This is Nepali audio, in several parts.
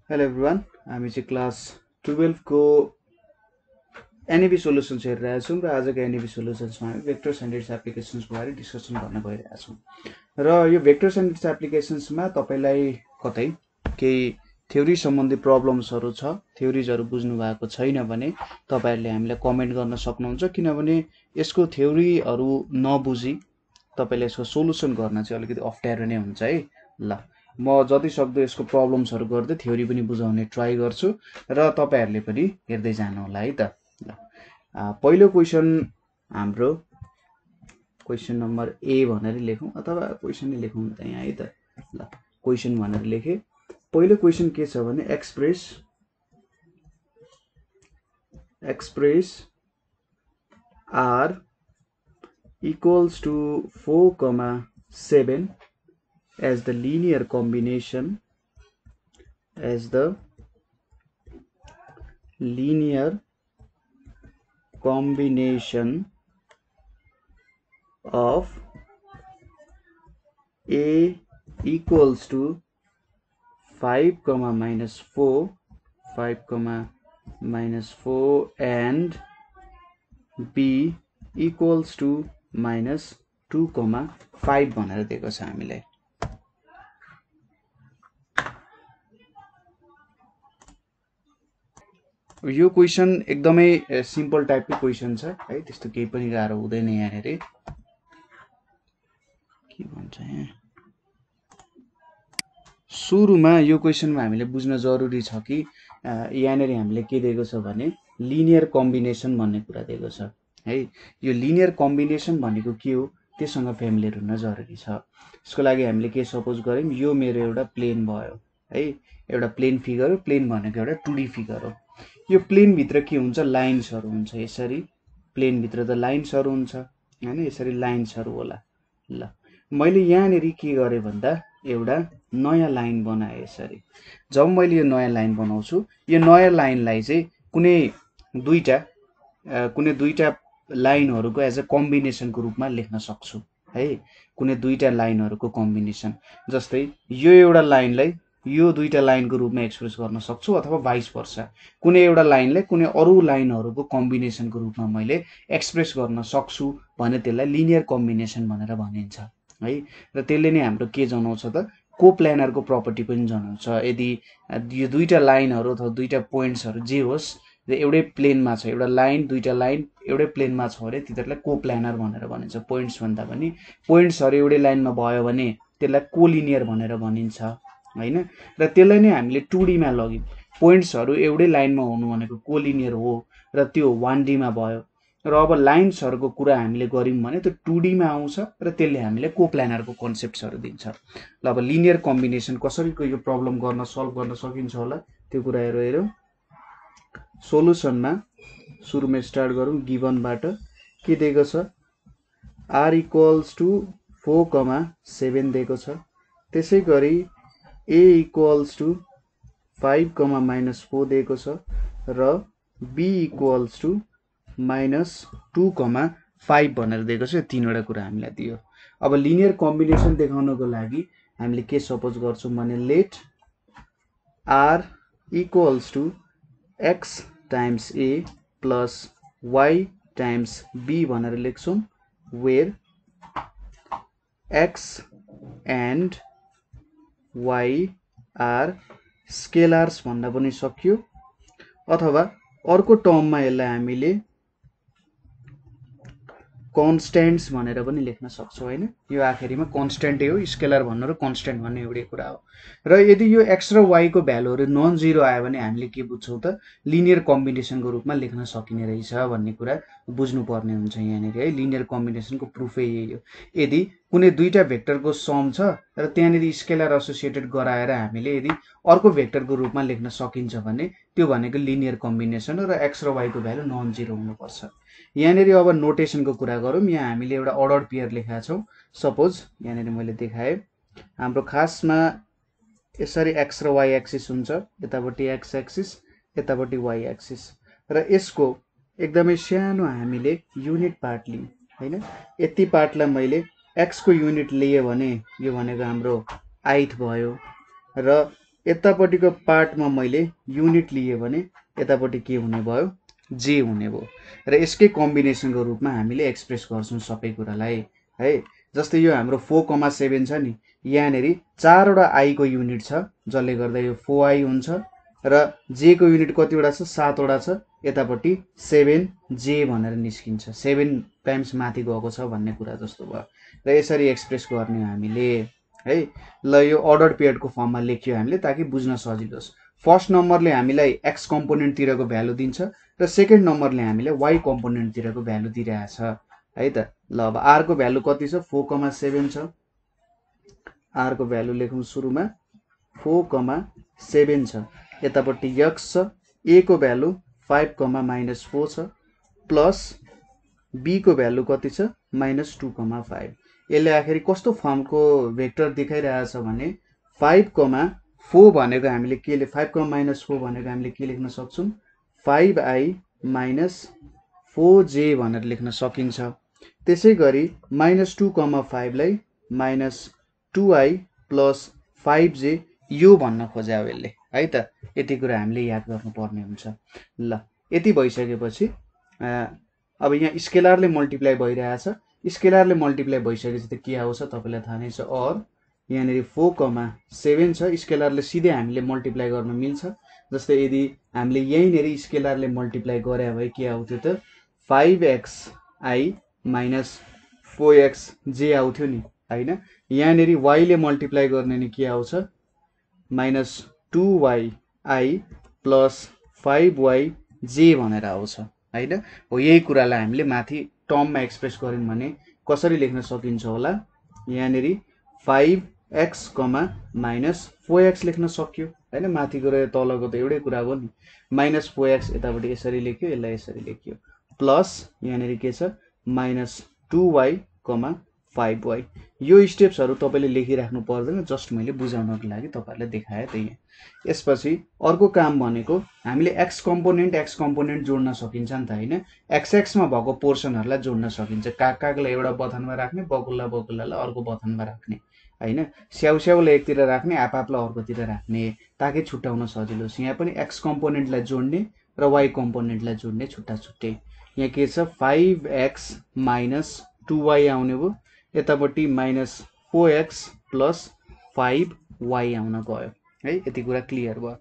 हेलो एभ्रिवान, हामी चाहिँ क्लास 12 को एनईपी सोल्युसन्स हेरिरहेका छौँ र आजको एनईपी सोल्युसन्समा हामी भेक्टर्स एन्ड इट्स एप्लिकेसन्सको बारे डिस्कसन गर्न गइरहेका छौँ। र यो भेक्टर्स एन्ड इट्स एप्लिकेसन्समा तपाईलाई कतै केही थ्योरी सम्बन्धी प्रब्लम्सहरू छ, थ्योरिजहरू बुझ्नु भएको छैन भने तपाईहरुले हामीलाई कमेन्ट गर्न सक्नुहुन्छ, किनभने यसको थ्योरीहरू नबुझी तपाईले यसको सोलुसन गर्न चाहिँ अलिकति अप्ठ्यारो नै हुन्छ है। ल म जति सक्दो यसको प्रब्लम्सहरू गर्दै थ्योरी पनि बुझाउने ट्राई गर्छु र तपाईहरुले पनि हेर्दै जानु होला है त। ल पहिलो क्वेशन हाम्रो क्वेशन नम्बर ए भनेर लेखौँ अथवा क्वेशन नै लेखौँ त यहाँ है त। ल क्वेशन भनेर लेखे। पहिलो क्वेशन के छ भने express r equals to 4,7 as the linear combination of a equals to 5, minus 4 and b equals to minus 2,5 भनेर दिएको छ हामीलाई। यो क्वेशन एकदमै सिम्पल टाइपको क्वेशन छ है, त्यस्तो केही पनि गाह्रो हुँदैन यहाँनेर। के भन्छ यहाँ सुरुमा यो क्वेशनमा हामीले बुझ्न जरुरी छ कि यहाँनेर हामीले के दिएको छ भने लिनियर कम्बिनेसन भन्ने कुरा दिएको छ है। यो लिनियर कम्बिनेसन भनेको के हो त्यससँग फ्यामिलियर हुन जरुरी छ। यसको लागि हामीले के सपोज गर्यौं, यो मेरो एउटा प्लेन भयो है, एउटा प्लेन फिगर हो। प्लेन भनेको एउटा 2D फिगर हो। यो प्लेन भित्र के हुन्छ, लाइन्सहरु हुन्छ। यसरी प्लेन भित्र त लाइन्सहरु हुन्छ हैन, यसरी लाइन्सहरु होला। ल मैले यहाँनेरि के गरे भन्दा एउटा नयाँ लाइन बनाए। यसरी जब मैले यो नयाँ लाइन बनाउँछु, यो नयाँ लाइनलाई चाहिँ कुनै दुईटा लाइनहरुको एज अ कम्बिनेसनको रूपमा लेख्न सक्छु है। कुनै दुईटा लाइनहरुको कम्बिनेसन, जस्तै यो एउटा लाइनलाई यो दुईटा लाइनको रूपमा एक्सप्रेस गर्न सक्छु अथवा भाइस वर्सा। कुनै एउटा लाइनलाई कुनै अरु लाइनहरुको कम्बिनेसनको रूपमा मैले एक्सप्रेस गर्न सक्छु भने त्यसलाई लिनियर कम्बिनेसन भनेर भनिन्छ है। र त्यसले नै हाम्रो के जनाउँछ त, कोप्लानरको प्रपर्टी पनि जनाउँछ। यदि यो दुईटा लाइनहरु अथवा दुईटा पोइन्ट्सहरु जे होस् एउटै प्लेनमा छ, एउटा लाइन दुईटा लाइन एउटै प्लेनमा छ भने तिनीहरुलाई कोप्लानर भनेर भनिन्छ। पोइन्ट्स भन्दा पनि पोइन्ट्सहरु एउटै लाइनमा भयो भने त्यसलाई कोलिनियर भनेर भनिन्छ हैन। र त्यसलाई नै हामीले 2D मा लग्यौं। पोइन्ट्सहरु एउटै लाइनमा हुनु भनेको कोलिनियर हो र त्यो 1D मा भयो। र अब लाइन्सहरुको कुरा हामीले गर्यौं भने त्यो 2D मा आउँछ र त्यसले हामीले कोप्लानरको कन्सेप्ट्सहरु दिन्छ। ल अब लिनियर कम्बिनेसन कसरी यो प्रब्लम गर्न सल्भ गर्न सकिन्छ होला त्यो कुराहरु हेरौं। सोलुसनमा सुरुमा स्टार्ट गरौँ। गिभनबाट के दिएको छ, r इक्वल्स टु 4,7 दिएको छ। त्यसैगरी a इक्वल्स टु 5, minus 4 दिएको छ र b इक्वल्स टु minus 2,5 भनेर दिएको छ। यो तीनवटा कुरा हामीलाई दियो। अब लिनियर कम्बिनेसन देखाउनको लागि हामीले के सपोज गर्छौं भने let r equals to x times a plus y times b भनेर लेख्छौं, where x and y are scalars भन्न पनि सकियो। अथवा अर्को टर्ममा यसलाई हामीले कन्स्ट्यान्ट्स भनेर पनि लेख्न सक्छौं हैन। यो आखिरीमा कन्स्ट्यान्टै हो, स्केलर भन्नु र कन्स्ट्यान्ट भन्ने एउटै कुरा हो। र यदि यो x र y को भ्यालुहरु नन जीरो आयो भने हामीले के बुझ्छौं त, लिनियर कम्बिनेसनको रूपमा लेख्न सकिने रहेछ भन्ने कुरा बुझ्नु पर्ने हुन्छ यहाँनेरि है। लिनियर कम्बिनेसनको प्रुफै यही हो। यदि कुनै दुईटा भेक्टरको सम छ र त्यहाँनेरि स्केलर एसोसिएटेड गराएर हामीले यदि अर्को भेक्टरको रूपमा लेख्न सकिन्छ भने त्यो भनेको लिनियर कम्बिनेसन हो र x र y को भ्यालु नन जीरो हुनुपर्छ। यहाँनेरि अब नोटेसनको कुरा गरौँ। यहाँ हामीले एउटा अर्डर पेयर लेखेका छौं। सपोज यहाँनेरि मैले देखाए हाम्रो खासमा यसरी x र y एक्सिस हुन्छ, यतापट्टि x एक्सिस यतापट्टि y एक्सिस, र यसको एकदमै सानो हामीले युनिट पार्ट लियौं हैन। यति पार्टलाई मैले x को युनिट लिए भने यो भनेको हाम्रो ith भयो र यतापट्टिको पार्टमा मैले युनिट लिए भने यतापट्टि के हुने भयो, जे हुने भयो र यसकै कम्बिनेसनको रूपमा हामीले एक्सप्रेस गर्छौँ सबै कुरालाई है। जस्तै यो हाम्रो 4,7 छ नि, यहाँनिर 4वटा आईको युनिट छ जसले गर्दा यो 4i हुन्छ र जेको युनिट कतिवटा छ, 7वटा छ, यतापट्टि 7j भनेर निस्किन्छ, 7 टाइम्स माथि गएको छ भन्ने कुरा जस्तो भयो र यसरी एक्सप्रेस गर्ने हामीले है। ल यो अर्डर पेयरको फर्ममा लेख्यो हामीले ताकि बुझ्न सजिलो होस्। फर्स्ट नम्बरले हामीलाई एक्स कम्पोनेन्टतिरको भ्यालु दिन्छ र सेकेन्ड नम्बरले हामीलाई वाई कम्पोनेन्टतिरको भ्यालु दिइरहेछ है त। ल अब आर को भ्यालु कति छ, 4,7 छ। आर को भ्यालु लेखौँ सुरुमा 4,7 छ। यतापट्टि एक्स छ, ए को भ्यालु 5,-4 छ प्लस बी को भ्यालु कति छ, -2,5। यसले आखिर कस्तो फर्मको भेक्टर देखाइरहेछ भने 5,4 भनेको हामीले के 5,-4 भनेको हामीले के लेख्न सक्छौँ, 5i - 4j भनेर लेख्न सकिन्छ। त्यसै गरी -2,5 लाई -2i + 5j यो भन्न खोजे हो यसले है त। यति कुरा हामीले याद गर्नुपर्ने हुन्छ। ल यति भइसकेपछि अब यहाँ स्केलरले मल्टिप्लाई भइरहेछ, स्केलरले मल्टिप्लाई भइसकेपछि त के आउँछ तपाईलाई थाहा नै छ, और यहाँनिर 4,7 छ, स्केलरले सिधै हामीले मल्टिप्लाई गर्न मिल्छ। जस्तै यदि हामीले यहीँनिर स्केलरले मल्टिप्लाई गरे भए के आउँथ्यो त, 5xi - 4xj आउँथ्यो नि हैन। यहाँनिर y ले मल्टिप्लाई गर्ने नि के आउँछ, -2yi + 5yj भनेर आउँछ हैन। हो यही कुरालाई हामीले माथि टर्ममा एक्सप्रेस गर्यौं भने कसरी लेख्न सकिन्छ होला, यहाँनिर 5x, -4x लेख्न सक्यो हैन। माथिको र तलको त एउटै कुरा हो नि, -4x यतापट्टि यसरी लेख्यो, यसलाई यसरी लेख्यो, प्लस यहाँनिर के छ, -2y, 5y। यो स्टेप्सहरु तपाईले लेखिराख्नु पर्दैन, जस्ट मैले बुझाउनको लागि तपाईहरुलाई देखाए त्यही। यसपछि अर्को काम भनेको हामीले एक्स कम्पोनेन्ट जोड्न सकिन्छ नि त हैन। एक्स मा भएको पोर्सनहरुलाई जोड्न सकिन्छ, कागलाई एउटा बथनमा राख्ने, बकुल्लालाई अर्को बथनमा राख्ने हैन। स्याउस्याउलाई एकतिर राख्ने, आपापलाई अर्कोतिर राख्ने ताकि छुट्याउन सजिलो होस्। यहाँ पनि एक्स कम्पोनेन्टलाई जोड्ने र वाई कम्पोनेन्टलाई जोड्ने छुट्टा छुट्टै। यहाँ के छ, 5x - 2y आउने भयो, यतापट्टि -4x + 5y आउन गयो है। यति कुरा क्लियर भयो।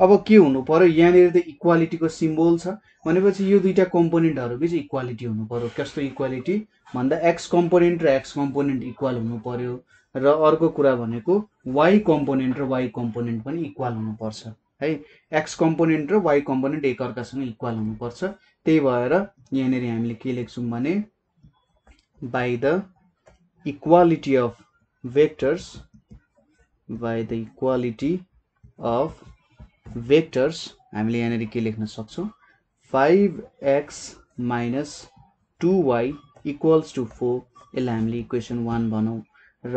अब के हुनु पर्यो, यहाँनिर त इक्वालिटीको सिम्बल छ भनेपछि यो दुईटा कम्पोनेन्टहरु बीच इक्वालिटी हुनु पर्यो। कस्तो इक्वालिटी भन्दा एक्स कम्पोनेन्ट र एक्स कम्पोनेन्ट इक्वल हुनु पर्यो र अर्को कुरा भनेको वाई कम्पोनेन्ट र वाई कम्पोनेन्ट पनि इक्वल हुनु पर्छ है। एक्स कम्पोनेन्ट र वाई कम्पोनेन्ट एकअर्कासँग इक्वल हुनु पर्छ। त्यही भएर यहाँनिर हामीले के लेख्छौं भने, by the equality of vectors, by the equality of vectors हामीले यहाँनिर के लेख्न सक्छौं, 5x - 2y = 4। यसलाई हामीले इक्वेसन 1 बनाऊ र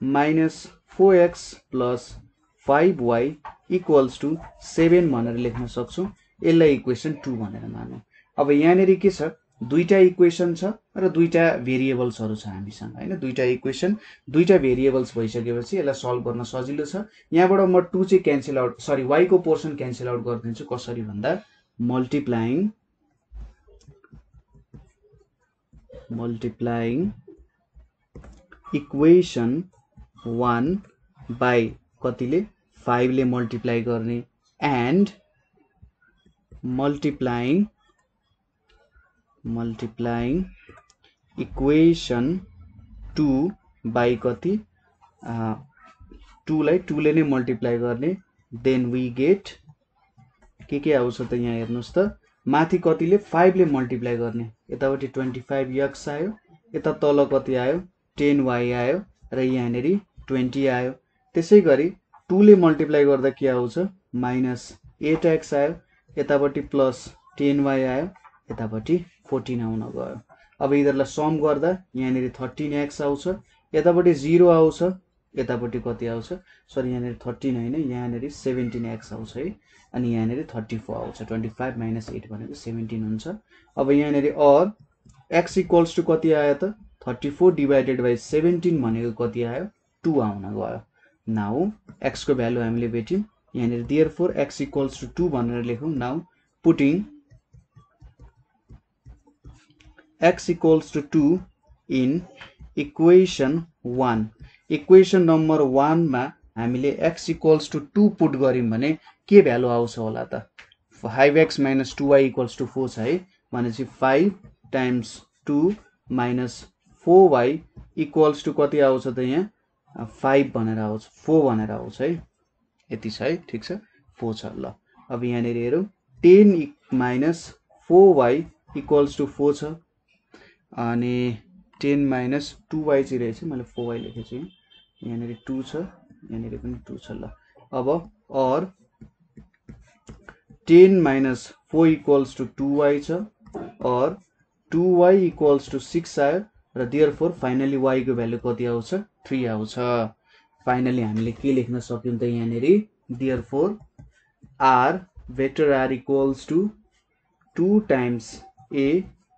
-4x + 5y = 7 भनेर लेख्न सक्छौं। यसलाई इक्वेसन 2 भनेर मानौं। अब यहाँनिर के छ, दुईटा इक्वेसन छ र दुईटा भेरिएबल्सहरु छ हामीसँग हैन। दुईटा इक्वेसन, दुईटा भेरिएबल्स भइसकेपछि यसलाई सल्भ गर्न सजिलो छ। यहाँबाट म 2 चाहिँ क्यान्सल आउट, सरी y को पोर्सन क्यान्सल आउट गरिदिन्छु। कसरी भन्दा, मल्टिप्लाइङ इक्वेसन 1 बाइ कतिले, 5 ले मल्टिप्लाई गर्ने, एन्ड मल्टिप्लाइङ इक्वेसन 2 बाइ कति, 2 लाई 2 ले नै मल्टिप्लाई गर्ने, देन वी गेट के आउँछ त यहाँ हेर्नुस् त, माथि कतिले 5 ले मल्टिप्लाई गर्ने, यतापट्टि 25x आयो, यता तल कति आयो, 10y आयो र यहाँनिर 20 आयो। त्यसै गरी 2 ले मल्टिप्लाई गर्दा के आउँछ, -8x आयो, यतापट्टि प्लस 10y आयो, यतापट्टि 14 आउन गयो। अब यिनीहरुलाई सम गर्दा यहाँनिर 13x आउँछ, यतापट्टि 0 आउँछ, यतापट्टि कति आउँछ, सरी यहाँनिर 13 हैन, यहाँनिर 17x आउँछ है। अनि यहाँनिर 34 आउँछ, 25 - 8 भनेको 17 हुन्छ। अब यहाँनिर और x = कति आयो त, 34 / 17 भनेको कति आयो, 2 आउन गयो। नाउ x को भ्यालु हामीले भेट्यौं यहाँनिर देयरफोर x इक्वल्स टु 2 भनेर लेखौं now putting x equals to 2 in equation 1 equation number 1 मा हामीले x इक्वल्स टु 2 पुट गर्यौं भने के भ्यालु आउँछ होला त 5x - 2y इक्वल्स टु 4 छ है भनेपछि 5 times 2 minus 4y equals to कति आउँछ त यहाँ 5 भनेर आउँछ 4 भनेर आउँछ है यति छ है ठीक छ 4 छ ल अब यहाँनिर हेरौं 10 माइनस 4y इक्वल्स टु 4 छ अनि 10 माइनस 2y चाहिँ रहेछ मैले 4y लेखेछु यहाँनिर 2 छ यहाँनिर पनि 2 छ ल अब और 10 माइनस 4 इक्वल्स टु 2y छ और 2y इक्वल्स टु 6 आयो र देयरफोर फाइनली y को भ्यालु कति आउँछ 3 आउँछ फाइनली हामीले के लेख्न सक्यौं त यहाँनिर therefore r vector r equals to 2 times a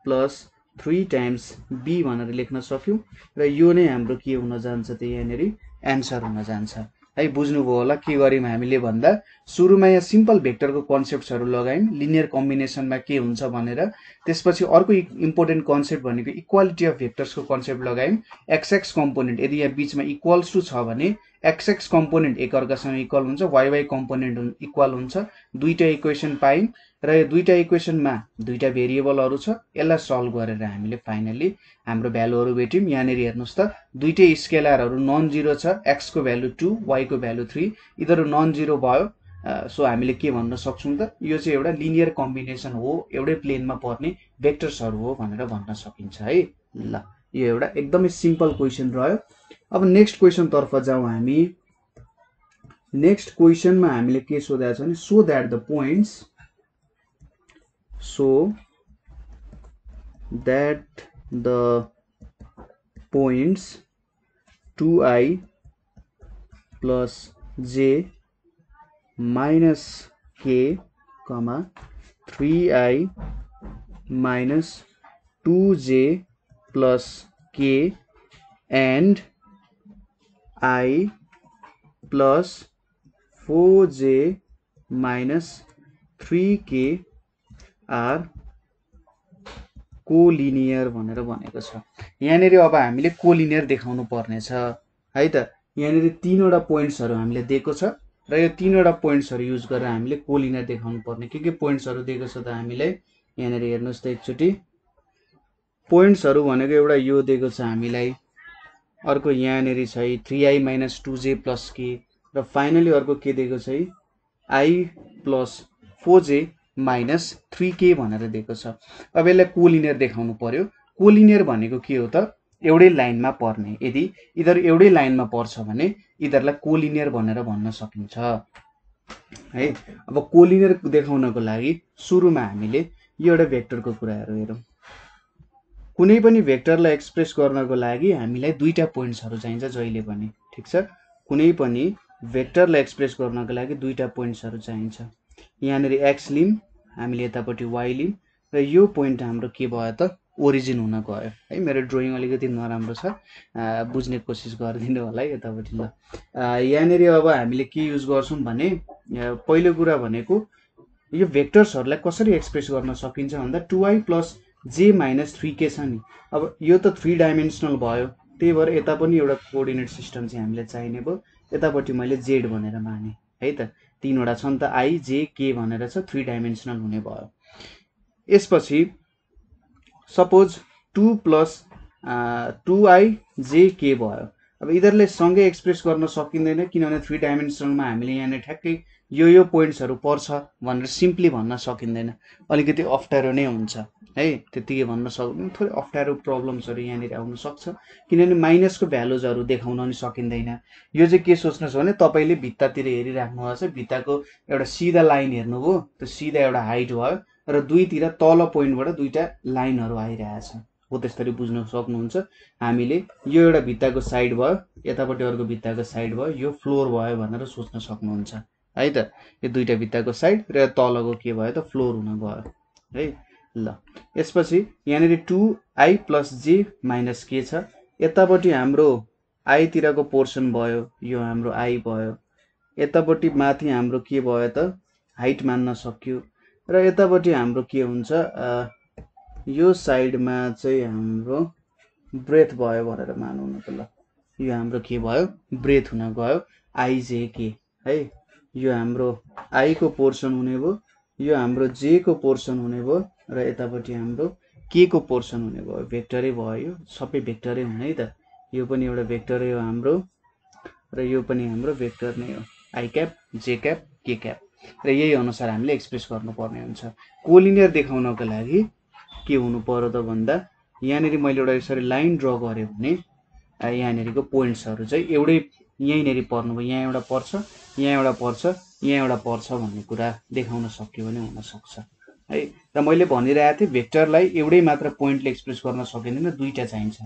plus 3 times b भनेर लेख्न सक्यौं र यो नै हाम्रो के हुन जान्छ त यहाँनिर एन्सर हुन जान्छ है बुझ्नुभयो होला के गर्यौं हामीले भन्दा सुरुमा यहाँ सिम्पल भेक्टरको कन्सेप्ट्सहरु लगायौं लिनियर कम्बिनेसनमा के हुन्छ भनेर त्यसपछि अर्को इम्पोर्टेन्ट कन्सेप्ट भनेको इक्वालिटी अफ भेक्टर्सको कन्सेप्ट लगायौं एक्स कम्पोनेन्ट यदि यहाँ बीचमा इक्वल्स टु छ भने एक्स कम्पोनेन्ट एकअर्कासँग इक्वल हुन्छ वाइ कम्पोनेन्ट इक्वल हुन्छ दुईटा इक्वेसन पायौं र यो दुईटा इक्वेसनमा दुईटा भेरिएबलहरु छ यसलाई सल्भ गरेर हामीले फाइनली हाम्रो भ्यालुहरु भेट्यौं यहाँनिर हेर्नुस् त दुईटै स्केलरहरु नन जीरो छ x को भ्यालु 2 y को भ्यालु 3 यिनीहरु नन जीरो भयो सो हामीले के भन्न सक्छौं त यो चाहिँ एउटा लिनियर कम्बिनेसन हो एउटै प्लेनमा पर्ने भेक्टर्सहरु हो भनेर भन्न सकिन्छ है ल यो एउटा एकदमै सिम्पल क्वेशन रह्यो अब नेक्स्ट क्वेशन तर्फ जाउँ हामी नेक्स्ट क्वेशनमा हामीले के सोधेको छ भने so that the points so that the points 2i plus j minus k comma 3i minus 2j plus k and I plus 4j minus 3k are collinear भनेर भनेको छ यहाँनिर अब हामीले कोलिनियर देखाउनु पर्ने छ है त यहाँनिर तीनवटा पोइन्ट्सहरु हामीले दिएको छ र यो तीनवटा पोइन्ट्सहरु युज गरेर हामीले कोलिनियर देखाउनु पर्ने के पोइन्ट्सहरु दिएको छ त हामीलाई यहाँनिर हेर्नुस् त एकचोटी पोइन्ट्सहरु भनेको एउटा यो दिएको छ हामीलाई अर्को यहाँनिर छ 3i - 2j + k र फाइनली अर्को के दिएको छ i + 4j माइनस 3k भनेर दिएको छ अब यसलाई कोलिनियर देखाउनु पर्यो कोलिनियर भनेको के हो त एउटै लाइनमा पर्ने यदि इधर एउटै लाइनमा पर्छ भने इधरलाई कोलिनियर भनेर भन्न सकिन्छ है अब कोलिनियर देखाउनको लागि सुरुमा हामीले यो एउटा भेक्टरको कुराहरु हेरौं कुनै पनि भेक्टरलाई एक्सप्रेस गर्नको लागि हामीलाई दुईटा पोइन्ट्सहरु चाहिन्छ जहिले पनि ठीक छ कुनै पनि भेक्टरलाई एक्सप्रेस गर्नको लागि दुईटा पोइन्ट्सहरु चाहिन्छ यहाँनिर x लिम हामीले यतापटि y लिम र यो पोइन्ट हाम्रो के भयो त ओरिजिन हुन गयो है मेरो ड्राइङ अलिकति नराम्रो छ बुझ्ने कोसिस गरिदिनु होला है यतापटि ल यहाँनिर अब हामीले के युज गर्छौं भने पहिलो कुरा भनेको यो भेक्टर्सहरुलाई कसरी एक्सप्रेस गर्न सकिन्छ भन्दा 2i + j - 3k छ नि अब यो त 3 डाइमेन्सनल भयो त्यही भएर यता पनि एउटा कोअर्डिनेट सिस्टम चाहिँ हामीले चाहिने भयो यतापटि मैले z भनेर माने है त तीनवटा छन् त i j k भनेर छ 3 डाइमेन्सनल हुने भयो यसपछि सपोज 2 + 2i j k भयो अब इधरले सँगै एक्सप्रेस गर्न सकिँदैन किनभने 3 डाइमेन्सनलमा हामीले यहाँ ठ्याक्कै यो पोइन्ट्सहरु पर्छ भनेर सिम्पली भन्न सकिँदैन अलिकति अप्ठ्यारो नै हुन्छ है त्यतिकै भन्न सक्दैन थोरै अप्ठ्यारो प्रब्लम्सहरु यहाँनिर आउन सक्छ किनभने माइनसको भ्यालुजहरु देखाउन नि सकिँदैन यो चाहिँ के सोच्नुस् भने तपाईले भित्तातिर हेरिराख्नु छ भित्ताको एउटा सिधा लाइन हेर्नुभयो त्यो सिधा एउटा हाइट भयो र दुईतिर तल पोइन्टबाट दुईटा लाइनहरु आइरहेछ हो त्यसरी बुझ्न सक्नुहुन्छ हामीले यो एउटा भित्ताको साइड भयो यतापटि अर्को भित्ताको साइड भयो यो फ्लोर भयो भनेर सोच्न सक्नुहुन्छ है त यो दुईटा भित्ताको साइड र तलको के भयो त फ्लोर हुन गयो है ल यसपछि यहाँनिर 2i + j - k छ यतापटि हाम्रो आई तिरको पोर्सन भयो, यो हाम्रो आई भयो। यतापट्टि माथि हाम्रो के भयो त हाइट मान्न सक्यो र यतापट्टि हाम्रो के हुन्छ यो साइडमा चाहिँ हाम्रो ब्रेथ भयो भनेर मानौँ न त ल। यो हाम्रो के भयो ब्रेथ हुन गयो आइजेके है। यो हाम्रो आई को पोर्सन हुने भयो, यो हाम्रो जे को पोर्सन हुने भयो र यतापट्टि हाम्रो के को पोर्सन हुने भयो। भेक्टरै भयो, यो सबै भेक्टरै हुने है त। यो पनि एउटा भेक्टरै हो हाम्रो र यो पनि हाम्रो भेक्टर नै हो, I cap J cap K cap. र यही अनुसार हामीले एक्सप्रेस गर्नुपर्ने हुन्छ। कोलिनियर देखाउनको लागि के हुनु पर्यो त भन्दा यहाँनिर मैले एउटा यसरी लाइन ड्र गरेँ भने यहाँनिरको पोइन्ट्सहरू चाहिँ एउटै यहीँनिर पर्नु भयो, यहाँ एउटा पर्छ, यहाँ एउटा पर्छ, यहाँ एउटा पर्छ भन्ने कुरा देखाउन सक्यो भने हुनसक्छ है। र मैले भनिरहेको थिएँ भेक्टरलाई एउटै मात्र पोइन्टले एक्सप्रेस गर्न सकिँदैन, दुईवटा चाहिन्छ।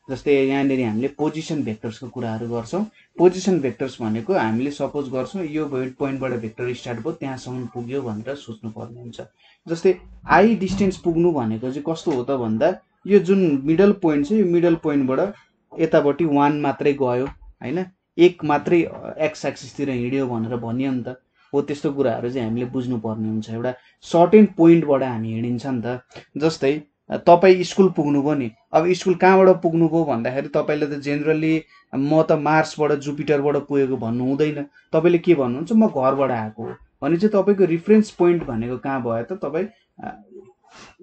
जस्तै यहाँनिर हामीले पोजिसन भेक्टर्सको कुराहरू गर्छौँ। पोजिसन भेक्टर्स भनेको हामीले सपोज गर्छौँ यो पोइन्टबाट भेक्टर स्टार्ट भयो त्यहाँसम्म पुग्यो भनेर सोच्नुपर्ने हुन्छ। जस्तै आई डिस्टेन्स पुग्नु भनेको चाहिँ कस्तो हो त भन्दा यो जुन मिडल पोइन्ट छ, यो मिडल पोइन्टबाट यतापट्टि 1 मात्रै गयो होइन, 1 मात्रै एक्स एक्सिसतिर हिँड्यो भनेर भनियो नि त। हो त्यस्तो कुराहरू चाहिँ हामीले बुझ्नुपर्ने हुन्छ। एउटा सर्टेन पोइन्टबाट हामी हिँडिन्छ नि त। जस्तै तपाईँ स्कुल पुग्नुभयो नि, अब स्कुल कहाँबाट पुग्नुभयो भन्दाखेरि तपाईँले त जेनरली म त मार्सबाट जुपिटरबाट पुगेको भन्नु हुँदैन, तपाईँले के भन्नुहुन्छ म घरबाट आएको हो भने चाहिँ तपाईँको रिफरेन्स पोइन्ट भनेको कहाँ भयो त तपाईँ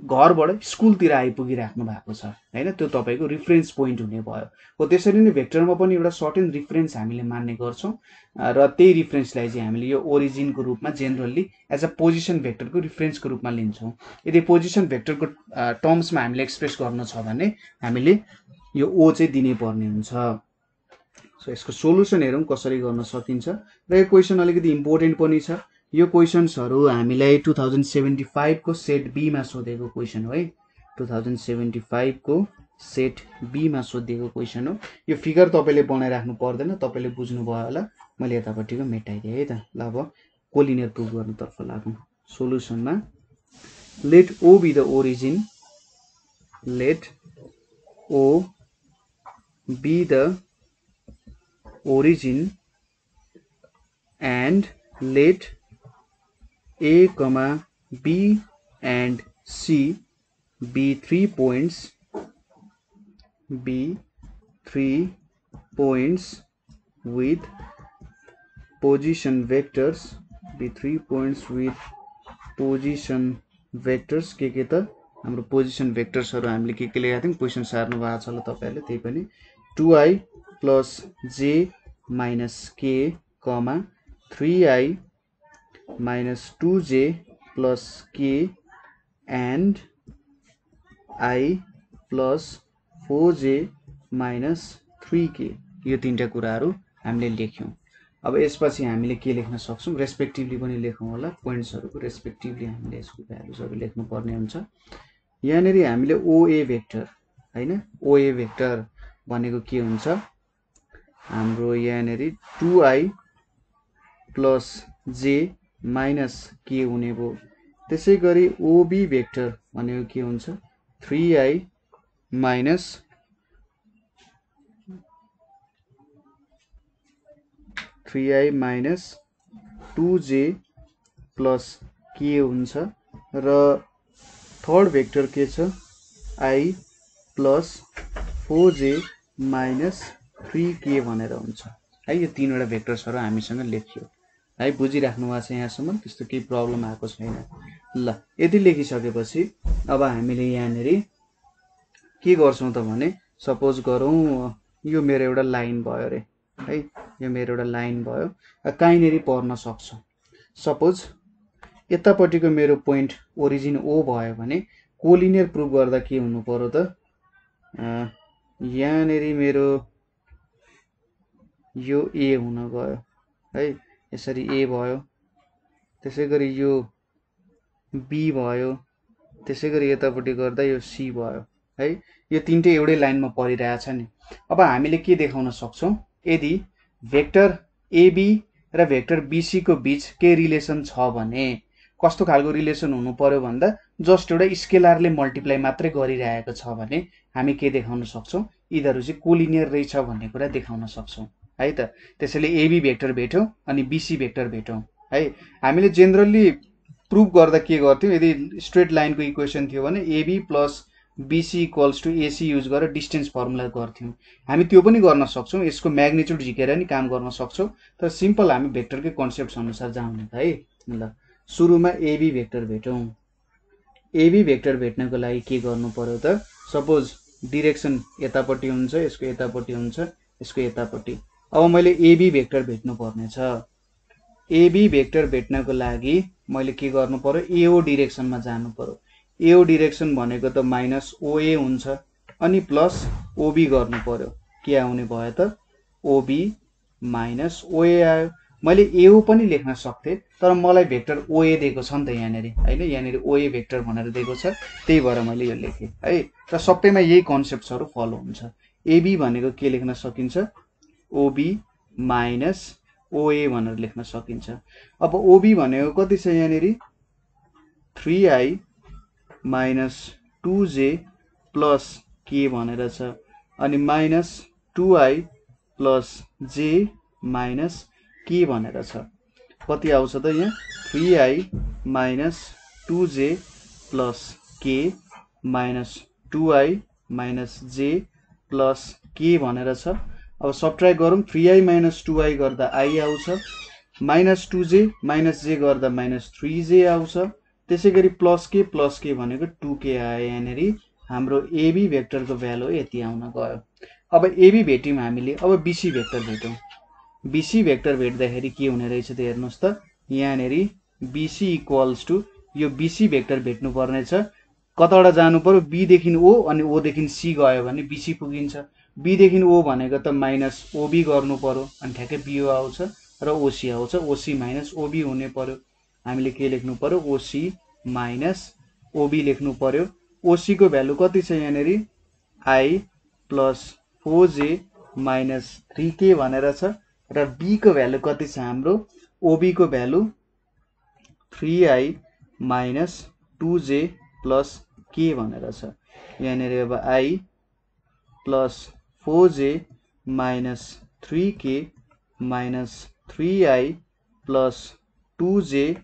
घरबाट स्कुलतिर आइपुगिराख्नु भएको छ होइन, त्यो तपाईँको रिफरेन्स पोइन्ट हुने भयो। हो त्यसरी नै भेक्टरमा पनि एउटा सर्टेन रिफरेन्स हामीले मान्ने गर्छौँ र त्यही रिफरेन्सलाई चाहिँ हामीले यो ओरिजिनको रूपमा जेनरली एज अ पोजिसन भेक्टरको रिफरेन्सको रूपमा लिन्छौँ। यदि पोजिसन भेक्टरको टर्म्समा हामीले एक्सप्रेस गर्नु छ भने हामीले यो ओ चाहिँ दिनै पर्ने हुन्छ। सो यसको सोल्युसन हेरौँ कसरी गर्न सकिन्छ। र यो क्वेसन अलिकति इम्पोर्टेन्ट पनि छ। यो क्वेसन्सहरू हामीलाई 2075 को सेट बीमा सोधेको क्वेसन हो है। 2075 को सेट बीमा सोधिएको क्वेसन हो। यो फिगर तपाईँले बनाइराख्नु पर्दैन, तपाईँले बुझ्नुभयो होला। मैले यतापट्टिको मेटाइदिएँ है त। ल अब कोलिनियर प्रुभ गर्नुतर्फ लागौँ। सोल्युसनमा let O be the origin, let O be the origin and let A, B and C be 3 points with position vectors, be 3 points with position vectors। के त हाम्रो पोजिसन भेक्टर्सहरू हामीले के लेखेका थियौँ क्वेसन सार्नु भएको छ ल तपाईँहरूले, त्यही पनि 2i plus j minus k, 3i minus 2j plus k and I plus 4j minus 3k। यो तीनटा कुराहरू हामीले लेख्यौँ। अब यसपछि हामीले के लेख्न सक्छौँ रेस्पेक्टिभली पनि लेखौँ होला। पोइन्ट्सहरूको रेस्पेक्टिभली हामीले यसको भ्यालुजहरू लेख्नुपर्ने हुन्छ। यहाँनिर हामीले ओए भेक्टर होइन, ओए भेक्टर भनेको के हुन्छ हाम्रो यहाँनिर 2i प्लस जे माइनस के हुने भयो। त्यसै गरी ओबी भेक्टर भनेको के हुन्छ 3i माइनस 2j प्लस के हुन्छ र थर्ड भेक्टर के छ i plus 4j minus 3k भनेर हुन्छ है। यो तीनवटा भेक्टर्सहरू हामीसँग लेखियो है। बुझिराख्नु भएको छ यहाँसम्म, त्यस्तो केही प्रब्लम आएको छैन। ल यति लेखिसकेपछि अब हामीले यहाँनिर के गर्छौँ त भने सपोज गरौँ यो मेरो एउटा लाइन भयो रे है, यो मेरो एउटा लाइन भयो, कहीँनिर पर्न सक्छ। सपोज यतापट्टिको मेरो पोइन्ट ओरिजिन ओ भयो भने कोलिनियर प्रुभ गर्दा के हुनु पर्यो त यहाँनिर मेरो यो ए हुन गयो है, यसरी ए भयो, त्यसै गरी यो बी भयो, त्यसै गरी यतापट्टि गर्दा यो सी भयो है। यो तीनटै एउटै लाइनमा परिरहेछ नि। अब हामीले के देखाउन सक्छौँ यदि भेक्टर एबी र भेक्टर बीसी को बीच के रिलेसन छ भने कस्तो खालको रिलेसन हुनु पर्यो भन्दा जस्ट एउटा स्केलरले मल्टिप्लाई मात्रै गरिरहेको छ भने हामी के देखाउन सक्छौँ यिनीहरू चाहिँ कोलिनियर रहेछ भन्ने कुरा देखाउन सक्छौँ है त। त्यसैले एबी भेक्टर भेट्यौँ अनि बीसी भेक्टर भेट्यौँ है। हामीले जेनरली प्रुभ गर्दा के गर्थ्यौँ, यदि स्ट्रेट लाइनको इक्वेसन थियो भने AB plus BC equals to AC use गरेर डिस्टेन्स फर्मुला गर्थ्यौँ। हामी त्यो पनि गर्न सक्छौँ, यसको म्याग्निट्युड झिकेर नि काम गर्न सक्छौँ, तर सिम्पल हामी भेक्टरकै कन्सेप्ट अनुसार जाउने त है। ल सुरुमा एबी भेक्टर भेटौँ। एबी भेक्टर भेट्नको लागि के गर्नु पर्यो त, सपोज डिरेक्सन यतापट्टि हुन्छ, यसको यतापट्टि हुन्छ, यसको यतापट्टि। अब मैले एबी भेक्टर भेट्नु पर्ने छ। एबी भेक्टर भेट्नको लागि मैले के गर्नु पर्यो, एओ डिरेक्सनमा जानु पर्यो। एओ डिरेक्सन भनेको त माइनस ओए हुन्छ अनि प्लस ओबी गर्नु पर्यो। के आउने भयो त, ओबी माइनस ओए आयो। मैले एओ पनि लेख्न सक्थेँ, तर मलाई भेक्टर ओए दिएको छ नि त यहाँनिर होइन, यहाँनिर ओए भेक्टर भनेर दिएको छ, त्यही भएर मैले यो लेखेँ है। र सबैमा यही कन्सेप्ट्सहरू फलो हुन्छ। एबी भनेको के लेख्न सकिन्छ, ओबी माइनस ओए भनेर लेख्न सकिन्छ। अब ओबी भनेको कति छ यहाँनिर, 3i माइनस 2j प्लस के भनेर छ, अनि माइनस 2i प्लस जे माइनस के भनेर छ। कति आउँछ त यहाँ, 3i माइनस 2j प्लस के माइनस 2i माइनस जे प्लस के भनेर छ। अब सब्ट्र्याक्ट गरौँ, 3i माइनस 2i गर्दा i आउँछ, माइनस 2j माइनस जे गर्दा माइनस 3j आउँछ, त्यसै गरी प्लस के भनेको 2k आयो। यहाँनिर हाम्रो एबी भेक्टरको भ्यालु यति आउन गयो। अब एबी भेट्यौँ हामीले, अब बीसी भेक्टर भेट्यौँ। बीसी भेक्टर भेट्दाखेरि के हुने रहेछ त हेर्नुहोस् त, यहाँनिर बीसी इक्वल्स टु यो बीसी भेक्टर भेट्नुपर्ने छ। कताबाट जानु पर्यो, बीदेखि ओ अनि ओदेखि सी गयो भने बीसी पुगिन्छ। बीदेखि ओ भनेको त माइनस ओबी गर्नु पर्यो अनि ठ्याक्कै बिओ आउँछ र ओसी आउँछ। ओसी माइनस ओबी हुने पर्यो। हामीले के लेख्नु पर्यो, ओसी माइनस ओबी लेख्नु पर्यो। ओसी को भ्यालु कति छ यहाँनिर, आई प्लस 4जे माइनस 3k भनेर छ, र बी को भ्यालु कति छ हाम्रो, ओबी को value 3i minus 2j plus के भनेर छ। यहाँनिर अब I plus 4j minus 3k minus 3i plus 2j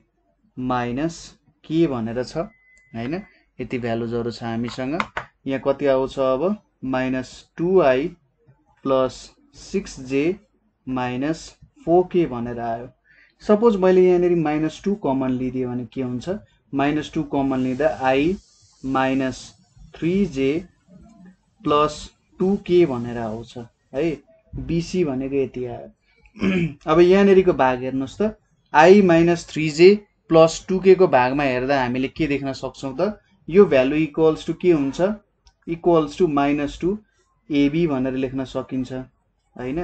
minus के भनेर छ होइन। यति भ्यालुजहरू छ हामीसँग। यहाँ कति आउँछ अब, minus 2i plus 6j minus 4k भनेर आयो। सपोज मैले यहाँनिर माइनस 2 कमन लिदिएँ भने के हुन्छ, माइनस 2 कमन लिँदा i minus 3j plus 2k भनेर आउँछ है। बीसी भनेको यति आयो। अब यहाँनिरको भाग हेर्नुहोस् त, i minus 3j plus 2k को भागमा हेर्दा हामीले के देख्न सक्छौँ त, यो भ्यालु इक्वल्स टु के हुन्छ, इक्वल्स टु माइनस 2 एबी भनेर लेख्न सकिन्छ होइन।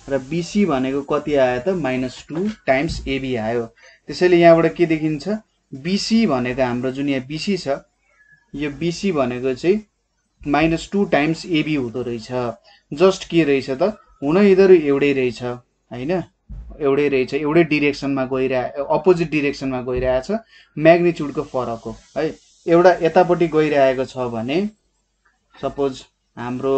र बीसी भनेको कति आयो त, माइनस 2 टाइम्स एबी आयो। त्यसैले यहाँबाट के देखिन्छ, बीसी भनेको हाम्रो जुन यहाँ बीसी छ, यो बीसी भनेको चाहिँ माइनस 2 टाइम्स एबी हुँदो रहेछ। जस्ट के रहेछ त, हुन यिनीहरू एउटै रहेछ होइन, एउटै रहेछ, एउटै डिरेक्सनमा अपोजिट डिरेक्सनमा गइरहेछ, म्याग्निट्युडको फरक हो है। एउटा यतापट्टि गइरहेको छ भने, सपोज हाम्रो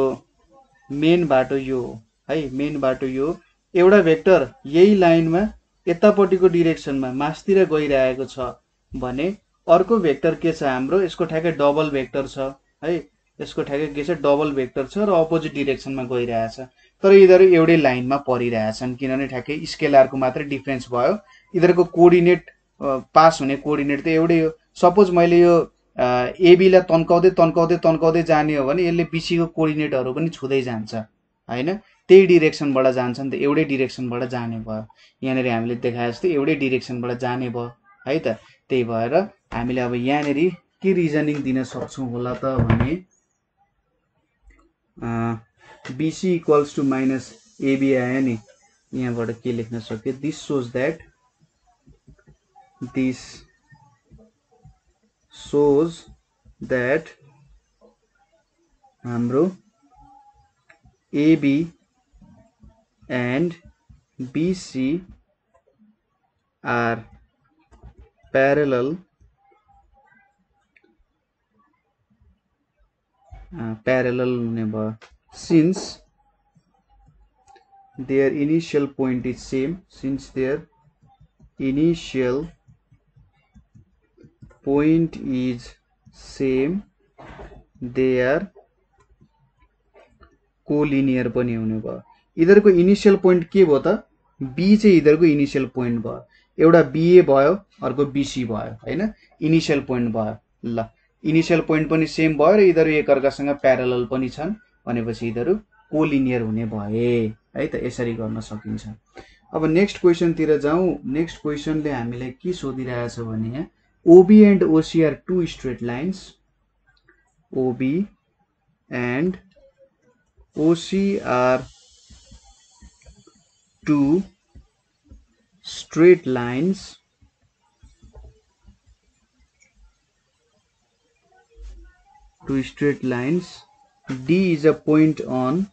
मेन बाटो यो हो है, मेन बाटो यो, एउटा भेक्टर यही लाइनमा यतापट्टिको डिरेक्सनमा मास्तिर गइरहेको छ भने अर्को भेक्टर के छ हाम्रो, यसको ठ्याक्कै डबल भेक्टर छ है, यसको ठ्याक्कै के छ, डबल भेक्टर छ र अपोजिट डिरेक्सनमा गइरहेछ, तर यिनीहरू एउटै लाइनमा परिरहेछन् किनभने ठ्याक्कै स्केलरको मात्रै डिफ्रेन्स भयो। यिनीहरूको कोअर्डिनेट पास हुने कोअर्डिनेट त एउटै हो। सपोज मैले यो एबीलाई तन्काउँदै तन्काउँदै तन्काउँदै जाने हो भने यसले बीसीको कोअर्डिनेटहरू पनि छुँदै जान्छ होइन, त्यही डिरेक्सनबाट जान्छ नि त, एउटै डिरेक्सनबाट जाने भयो। यहाँनिर हामीले देखाए जस्तो एउटै डिरेक्सनबाट जाने भयो है त। त्यही भएर हामीले अब यहाँनिर के रिजनिङ दिन सक्छौँ होला त भने, BC equals to minus AB आयो नि, यहाँबाट के लेख्न सक्यो, दिस सोज द्याट हाम्रो AB and BC are parallel हुने भयो since their initial point is same, since their initial point is same, they are collinear पनि हुने भयो। यिनीहरुको इनिशियल पोइन्ट के भयो त बी चाहिँ यिनीहरुको इनिशियल पोइन्ट भयो। एउटा बीए भयो अर्को बीसी भयो हैन, इनिशियल पोइन्ट भयो। ल इनिशियल पोइन्ट पनि सेम भयो र यिनीहरु एकअर्कासँग प्यारलल पनि छन् भनेपछि यिनीहरु कोलिनियर हुने भए है त। यसरी गर्न सकिन्छ। अब नेक्स्ट क्वेशन तिर जाउँ। नेक्स्ट क्वेशनले हामीलाई के सोधिरहेछ भने यहाँ OB and OC are two straight lines. OB and OC are two straight lines. Two straight lines. D is a point on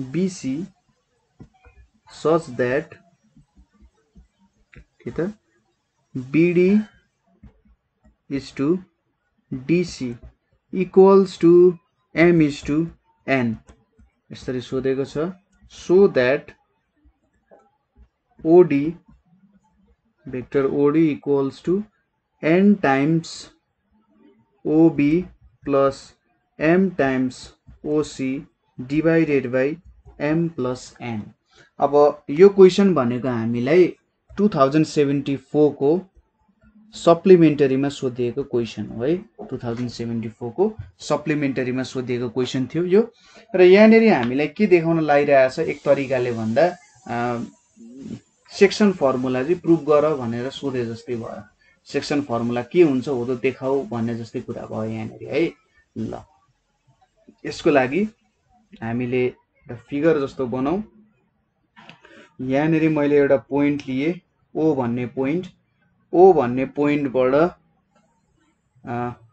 BC such that BD is to DC equals to M is to N. यसरी सोधेको छ। So that OD vector OD equals to N times OB plus M times OC divided by M plus N. अब यो क्वेशन भनेको हामीलाई 2074 को सप्लिमेन्टरीमा सोधिएको क्वेशन हो है। 2074 को सप्लिमेन्टरीमा सोधिएको क्वेशन थियो यो। र यहाँनेरि हामीलाई के देखाउन लागिरहेछ एक तरिकाले भन्दा सेक्सन फर्मुला चाहिँ प्रुभ गर भनेर सोधे जस्तै भयो। सेक्सन फर्मुला के हुन्छ हो त देखाऊ भन्ने जस्तै कुरा भयो यहाँनेरि है। ल यसको लागि हामीले एउटा फिगर जस्तो बनाऊ। यहाँनेरि मैले एउटा पोइन्ट लिए O भन्ने पोइन्ट। O भन्ने पोइन्टबाट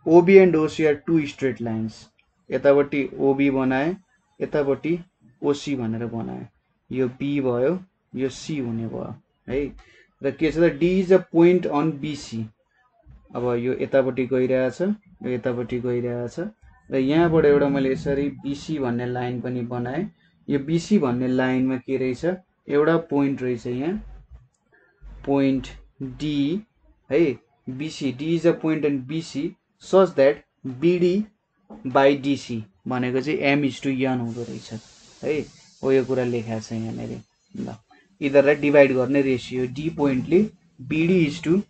OB and OC are two straight lines. यतापट्टि OB बनाए, यतापट्टि OC भनेर बनाए। यो B भयो, यो C हुने भयो है। र के छ त D is a point on BC. अब यो यतापट्टि गइरहेछ, यो यतापट्टि गइरहेछ र यहाँबाट एउटा मैले यसरी BC भन्ने लाइन पनि बनाए। यो BC भन्ने लाइनमा के रहेछ एउटा पोइन्ट रहेछ यहाँ पोइन्ट D है। BC D is a point on BC such that BD by DC भनेको चाहिँ M is to N हुँदो रहेछ है। हो यो कुरा लेखेको छ यहाँनेरि। ल यिनीहरुलाई डिभाइड गर्ने ratio D पोइन्टले BD is to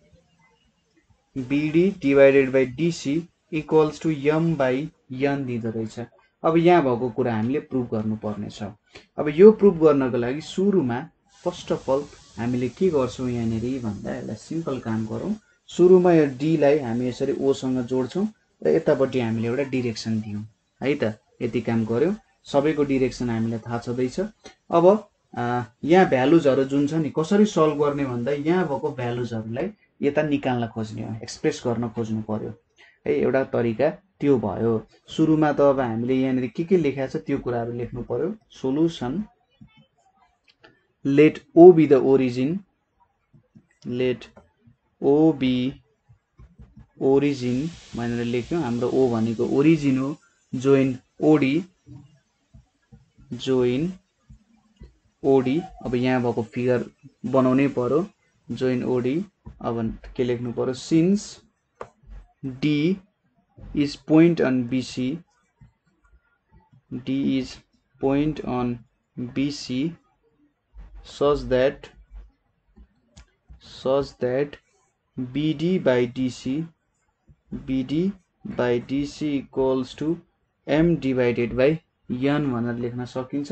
BD divided by DC equals to M by N दिँदो रहेछ। अब यहाँ भएको कुरा हामीले प्रुभ गर्नुपर्ने छ। अब यो प्रुभ गर्नको लागि सुरुमा फर्स्ट अफ अल हामीले के गर्छौं यहाँनेरि भन्दा एउटा सिम्पल काम गरौँ। सुरुमा यो D लाई हामी यसरी O सँग जोड्छौं र यतापट्टि हामीले एउटा डाइरेक्सन दियौं है त। यति काम गर्यो। सबैको डाइरेक्सन हामीलाई थाहा छदैछ। अब यहाँ भ्यालुजहरु जुन छ नि कसरी सल्भ गर्ने भन्दा यहाँ भएको भ्यालुजहरुलाई यता निकाल्न खोज्ने हो, एक्सप्रेस गर्न खोज्नु पर्यो है। एउटा तरिका त्यो भयो। सुरुमा त अब हामीले यहाँनेरि के लेखेको छ त्यो कुराहरु लेख्नु पर्यो। Solution let O be the origin, let O be origin भनेर लेख्यौं। हाम्रो O भनेको ओरिजिन हो। Join OD, join OD। अब यहाँ भएको फिगर बनाउनै पर्यो। Join OD। अब के लेख्नु पर्यो since D is point on BC, D is point on BC such that BD by DC equals to M divided by N भनेर लेख्न सकिन्छ।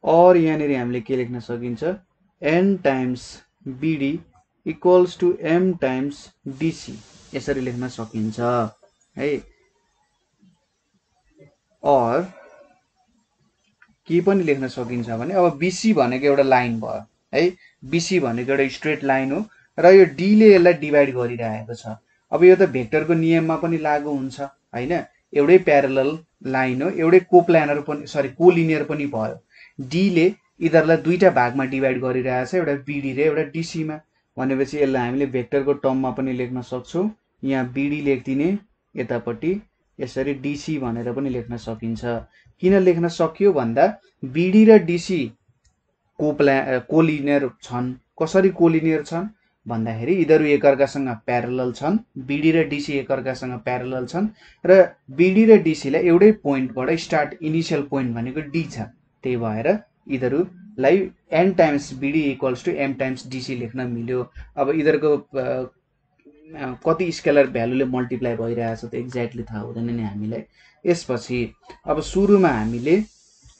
और यहाँनेरि हामीले के लेख्न सकिन्छ N times BD equals to M times DC यसरी लेख्न सकिन्छ है। और के पनि लेख्न सकिन्छ भने अब BC भनेको एउटा लाइन भयो है। BC भनेको एउटा स्ट्रेट लाइन हो र यो D ले यसलाई डिभाइड गरिरहेको छ। अब यो त भेक्टरको नियममा पनि लागू हुन्छ हैन। एउटै प्यारलल लाइन हो, एउटै कोप्लानर पनि कोलिनियर पनि भयो। D ले यिनीहरुलाई दुईटा भागमा डिभाइड गरिरहेछ, एउटा BD र एउटा DC मा। भनेपछि यसलाई हामीले भेक्टरको टर्ममा पनि लेख्न सक्छौं। यहाँ BD लेख्दिने यतापट्टि यसरी डिसी भनेर पनि लेख्न सकिन्छ। किन लेख्न सकियो भन्दा बिडी र डिसी कोलिनियर छन्। कसरी कोलिनियर छन् भन्दाखेरि यिनीहरू एकअर्कासँग प्यारलल छन्, बिडी र डिसी एकअर्कासँग प्यारलल छन् र बिडी र डिसीलाई एउटै पोइन्टबाट स्टार्ट इनिसियल पोइन्ट भनेको डी छ, त्यही भएर यिनीहरूलाई n times BD equals to m times DC लेख्न मिल्यो। अब यिनीहरूको कति स्केलर भ्यालुले मल्टिप्लाई भइरहेछ त एक्ज्याक्टली थाहा हुँदैन नि हामीलाई। यसपछि अब सुरुमा हामीले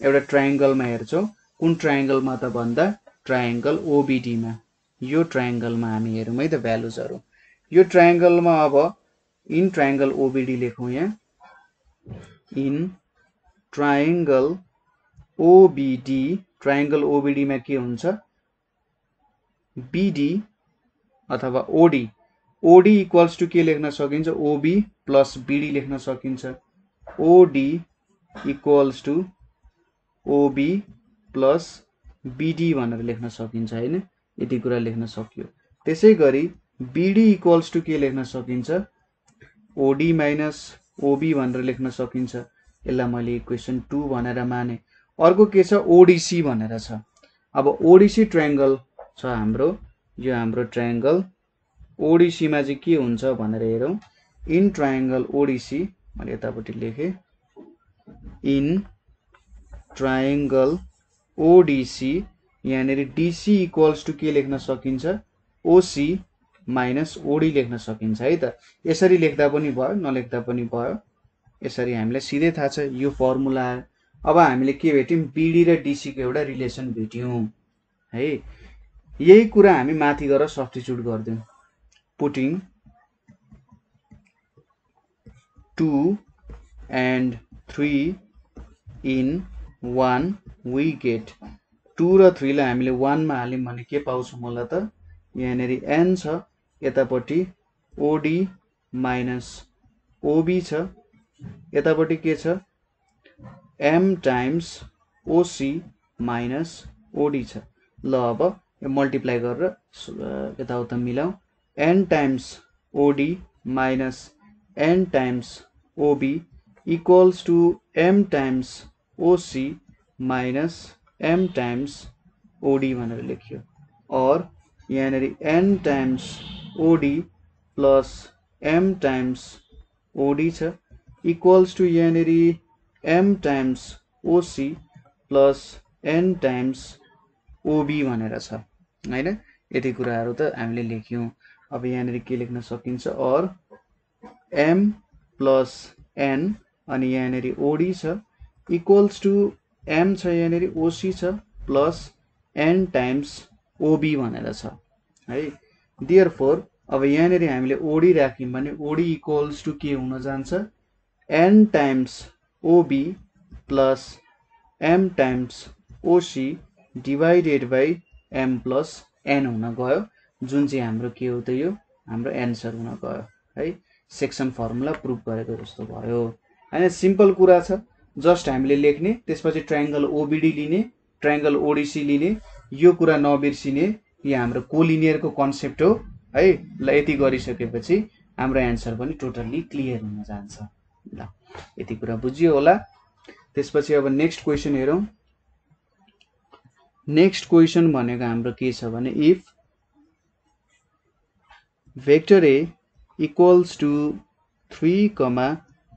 एउटा ट्रायङ्गलमा हेर्छौँ। कुन ट्रायङ्गलमा त भन्दा ट्रायङ्गल ओबिडीमा। यो ट्रायङ्गलमा हामी हेरौँ है त भ्यालुजहरू। यो ट्रायङ्गलमा अब इन ट्रायङ्गल ओबिडी लेखौँ यहाँ। इन ट्रायङ्गल ओबिडी, ट्रायङ्गल ओबिडीमा के हुन्छ बिडी अथवा ओडी। ओडी इक्वल्स टु के लेख्न सकिन्छ ओबी प्लस बिडी लेख्न सकिन्छ। OD equals to OB plus BD भनेर लेख्न सकिन्छ हैन, यति कुरा लेख्न सकियो। त्यसै गरी बिडी इक्वल्स टु के लेख्न सकिन्छ ओडी माइनस ओबी भनेर लेख्न सकिन्छ। यसलाई मैले इक्वेसन 2 भनेर माने। अर्को के छ ओडिसी भनेर छ। अब ओडिसी ट्रायङ्गल छ हाम्रो, यो हाम्रो ट्रायङ्गल ओडिसीमा चाहिँ के हुन्छ भनेर हेरौँ। इन ट्रायङ्गल ओडिसी मैले यतापट्टि लेखेँ। इन ट्रायङ्गल ओडिसी यहाँनिर डिसी इक्वल्स टु के लेख्न सकिन्छ ओसी माइनस ओडी लेख्न सकिन्छ है त। यसरी लेख्दा पनि भयो, नलेख्दा पनि भयो। यसरी हामीलाई सिधै थाहा छ यो फर्मुला। अब हामीले के भेट्यौँ बिडी र डिसीको एउटा रिलेसन भेट्यौँ है। यही कुरा हामी माथि गएर सब्स्टिट्युट गर्दियौँ। Putting 2 and 3 in 1 we get 2 र 3 लाई हामीले 1 मा हाल्यौँ भने के पाउँछौँ होला त यहाँनेरि n छ, यतापट्टि ओडी माइनस ओबी छ, यतापट्टि के छ m times OC minus OD छ। ल अब यो मल्टिप्लाई गरेर यताउता मिलाऊ। n times OD minus n times OB equals to m times OC minus m times OD भनेर लेखियो। और यहाँनेरि n times OD plus m times OD छ इक्वल्स टु यहाँनेरि m times OC plus n times OB भनेर छ हैन। यति कुराहरु त हामीले लेख्यौं। अब यहाँनेरि के लेख्न सकिन्छ और m प्लस n अनि यहाँनेरि ओडी छ इक्वल्स टु m छ यहाँनेरि ओसी छ प्लस n टाइम्स ओबी भनेर छ है। देयरफोर अब यहाँनेरि हामीले ओडी राख्यौं भने ओडी इक्वल्स टु के हुन जान्छ n times OB plus m times OC divided by m plus n हुन गयो, जुन चाहिँ हाम्रो के हो त यो हाम्रो एन्सर हुन गयो है। सेक्सन फर्मुला प्रुभ गरेको जस्तो भयो हैन। सिम्पल कुरा छ, जस्ट हामीले लेख्ने, त्यसपछि ट्रायंगल ओबीडी लिने, ट्रायंगल ओडीसी लिने, यो कुरा नबिर्सिने। यो हाम्रो कोलिनियरको कन्सेप्ट हो है। ल यति गरिसकेपछि हाम्रो एन्सर पनि टोटल्ली क्लियर हुन जान्छ। ल यति कुरा बुझियो होला। त्यसपछि अब नेक्स्ट क्वेशन हेरौं। नेक्स्ट क्वेशन भनेको हाम्रो के छ भने if vector a equals to 3,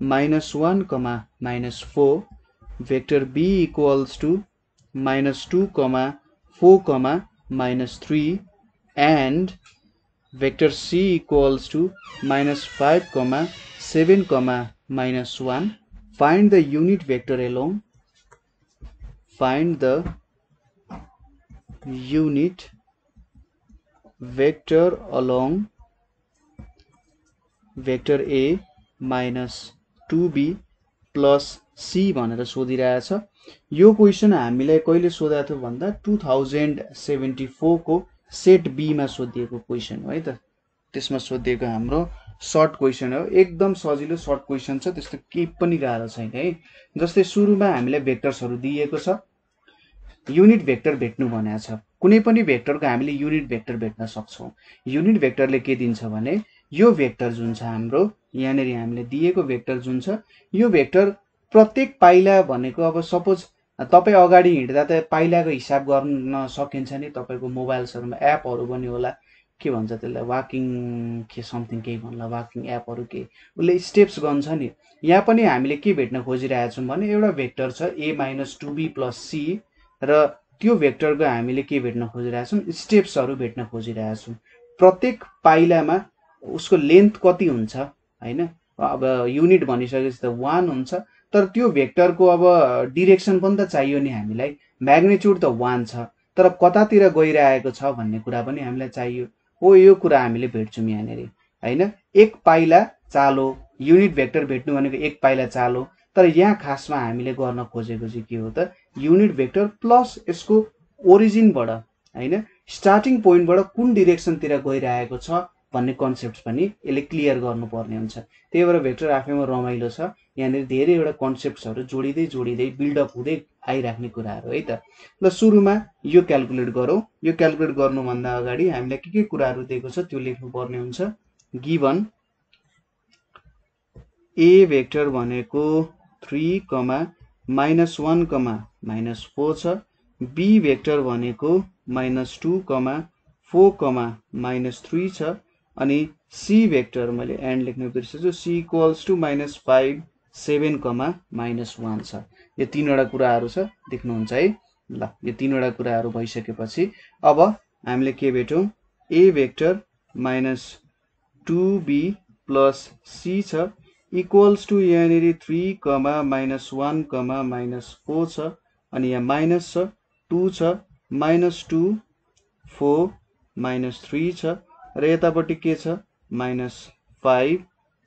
-1, -4, vector b equals to -2, -4, -3 and vector c equals to -5, 7, -1. Find the unit vector along. Find the unit vector along vector a -2b plus c भनेर सोधिरहेछ। यो क्वेशन हामीलाई कहिले सोधेको थियो भन्दा 2074 को सेट बी मा सोधिएको क्वेशन हो है त। त्यसमा सोधिएको हाम्रो सर्ट क्वेशन हो, एकदम सजिलो सर्ट क्वेशन छ, त्यस्तो केही पनि गाह्रो छैन है। जस्तै सुरुमा हामीलाई भेक्टर्सहरु दिएको छ, युनिट भेक्टर भेट्नु भनेको छ। कुनै पनि भेक्टरको हामीले युनिट भेक्टर भेट्न सक्छौं। युनिट भेक्टरले के दिन्छ भने यो भेक्टर जुन छ हाम्रो यहाँनिर हामीले दिएको भेक्टर जुन छ यो भेक्टर प्रत्येक पाइला भनेको अब सपोज तपाईँ अगाडि हिँड्दा त पाइलाको हिसाब गर्न सकिन्छ नि तपाईँको मोबाइल्सहरूमा एपहरू पनि होला के भन्छ त्यसलाई वाकिङ के समथिङ केही भन्ला वाकिङ एपहरू के उसले स्टेप्स गन्छ नि यहाँ पनि हामीले के भेट्न खोजिरहेछौँ भने एउटा भेक्टर छ a - 2b + c र त्यो भेक्टरको हामीले के भेट्न खोजिरहेछौँ स्टेप्सहरू भेट्न खोजिरहेछौँ प्रत्येक पाइलामा उसको लेन्थ कति हुन्छ हैन अब युनिट भनिसकेपछि त 1 हुन्छ तर त्यो भेक्टरको अब डिरेक्सन पनि त चाहियो नि हामीलाई म्याग्निट्युड त 1 छ तर कतातिर गइरहेको छ भन्ने कुरा पनि हामीलाई चाहियो हो यो कुरा हामीले भेट्छौँ यहाँनिर हैन एक पाइला चालो युनिट भेक्टर भेट्नु भनेको एक पाइला चालो तर यहाँ खासमा हामीले गर्न खोजेको चाहिँ के हो त युनिट भेक्टर प्लस यसको ओरिजिनबाट हैन स्टार्टिङ पोइन्टबाट कुन डिरेक्सनतिर गइरहेको छ भन्ने कन्सेप्ट पनि यसले क्लियर गर्नुपर्ने हुन्छ त्यही भएर भेक्टर आफैमा रमाइलो छ यहाँनिर धेरैवटा कन्सेप्ट्सहरू जोडिँदै बिल्डअप हुँदै आइराख्ने कुराहरू है त ल सुरुमा यो क्याल्कुलेट गरौँ यो क्याल्कुलेट गर्नुभन्दा अगाडि हामीलाई के कुराहरू दिएको छ त्यो लेख्नुपर्ने हुन्छ गिभन ए भेक्टर भनेको 3, -1, -4 छ बी भेक्टर भनेको -2, -4, -3 छ अनि सी भेक्टर मैले एन्ड लेख्न बिर्सेछु सी इक्वल्स टु -5, 7, -1 छ यो तीनवटा कुराहरू छ देख्नुहुन्छ है ल यो तीनवटा कुराहरू भइसकेपछि अब हामीले के भेटौँ ए भेक्टर -2b + c छ इक्वल्स टु यहाँनिर 3, -1, -4 छ अनि यहाँ माइनस छ 2 छ -2, 4, -3 छ र यतापट्टि के छ -5,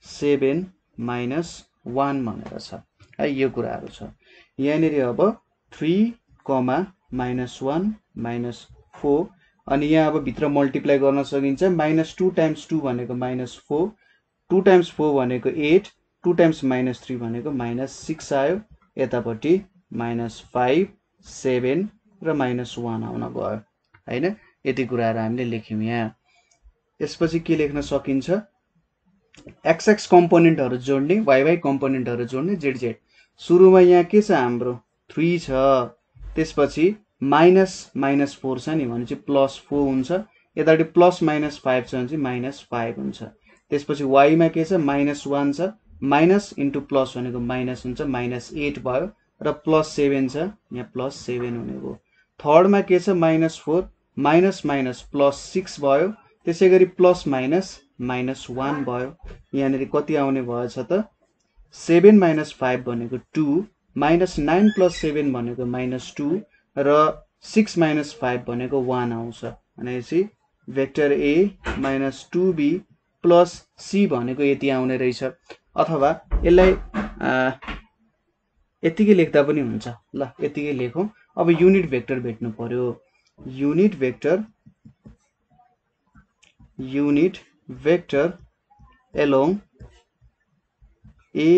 7, -1 भनेर छ है यो कुराहरू छ यहाँनिर अब 3, -1, -4 अनि यहाँ अब भित्र मल्टिप्लाई गर्न सकिन्छ -2 × 2 भनेको -4 2 × 4 भनेको 8 2 × -3 भनेको -6 आयो यतापट्टि -5, 7 र -1 आउन गयो हैन यति कुराहरू हामीले लेख्यौँ यहाँ यसपछि के लेख्न सकिन्छ एक्स कम्पोनेन्टहरू जोड्ने वाइ कम्पोनेन्टहरू जोड्ने जेड सुरुमा यहाँ के छ हाम्रो 3 छ त्यसपछि -4 छ नि भनेपछि +4 हुन्छ यतापट्टि +-5 छ भने चाहिँ -5 हुन्छ त्यसपछि वाइमा के छ -1 छ माइनस इन्टु प्लस भनेको माइनस हुन्छ -8 भयो र +7 छ यहाँ +7 हुने भयो थर्डमा के छ -4 माइनस +6 भयो त्यसैगरी प्लस -1 भयो यहाँनिर कति आउने भएछ त 7 - 5 भनेको 2 -9 + 7 भनेको -2 र 6 - 5 भनेको 1 आउँछ भनेपछि भेक्टर A - 2B + C भनेको यति आउने रहेछ अथवा यसलाई यतिकै लेख्दा पनि हुन्छ ल यतिकै लेखौं अब युनिट भेक्टर भेट्नु पर्यो unit vector along A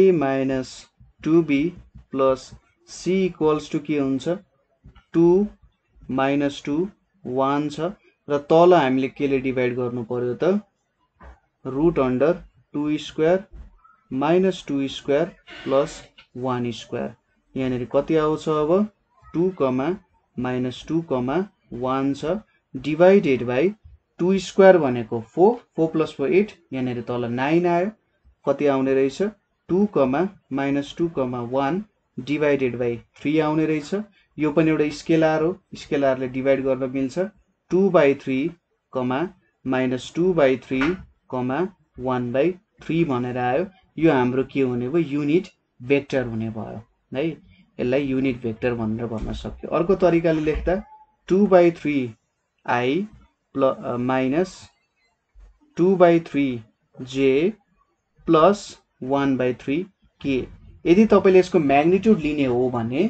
- 2B + C equals to के हुन्छ 2 - 2 1 छ र तल हामीले केले डिभाइड गर्नु पर्यो त √2² - 2² + 1² यहाँनिर कति आउँछ अब 2, -2, 1 छ डिभाइडेड बाइ 2² भनेको 4 4 + 4 8 यहाँनिर तल 9 आयो कति आउने रहेछ 2, -2, 1 डिभाइडेड बाइ 3 आउने रहेछ यो पनि एउटा स्केलर हो स्केलरले डिभाइड गर्न मिल्छ 2/3, -2/3, 1/3 भनेर आयो यो हाम्रो के हुने भयो युनिट भेक्टर हुने भयो है यसलाई युनिट भेक्टर भनेर भन्न सक्यो अर्को तरिकाले लेख्दा 2/3i - 2/3j + 1/3k यदि तपाईले यसको म्याग्निट्युड लिने हो भने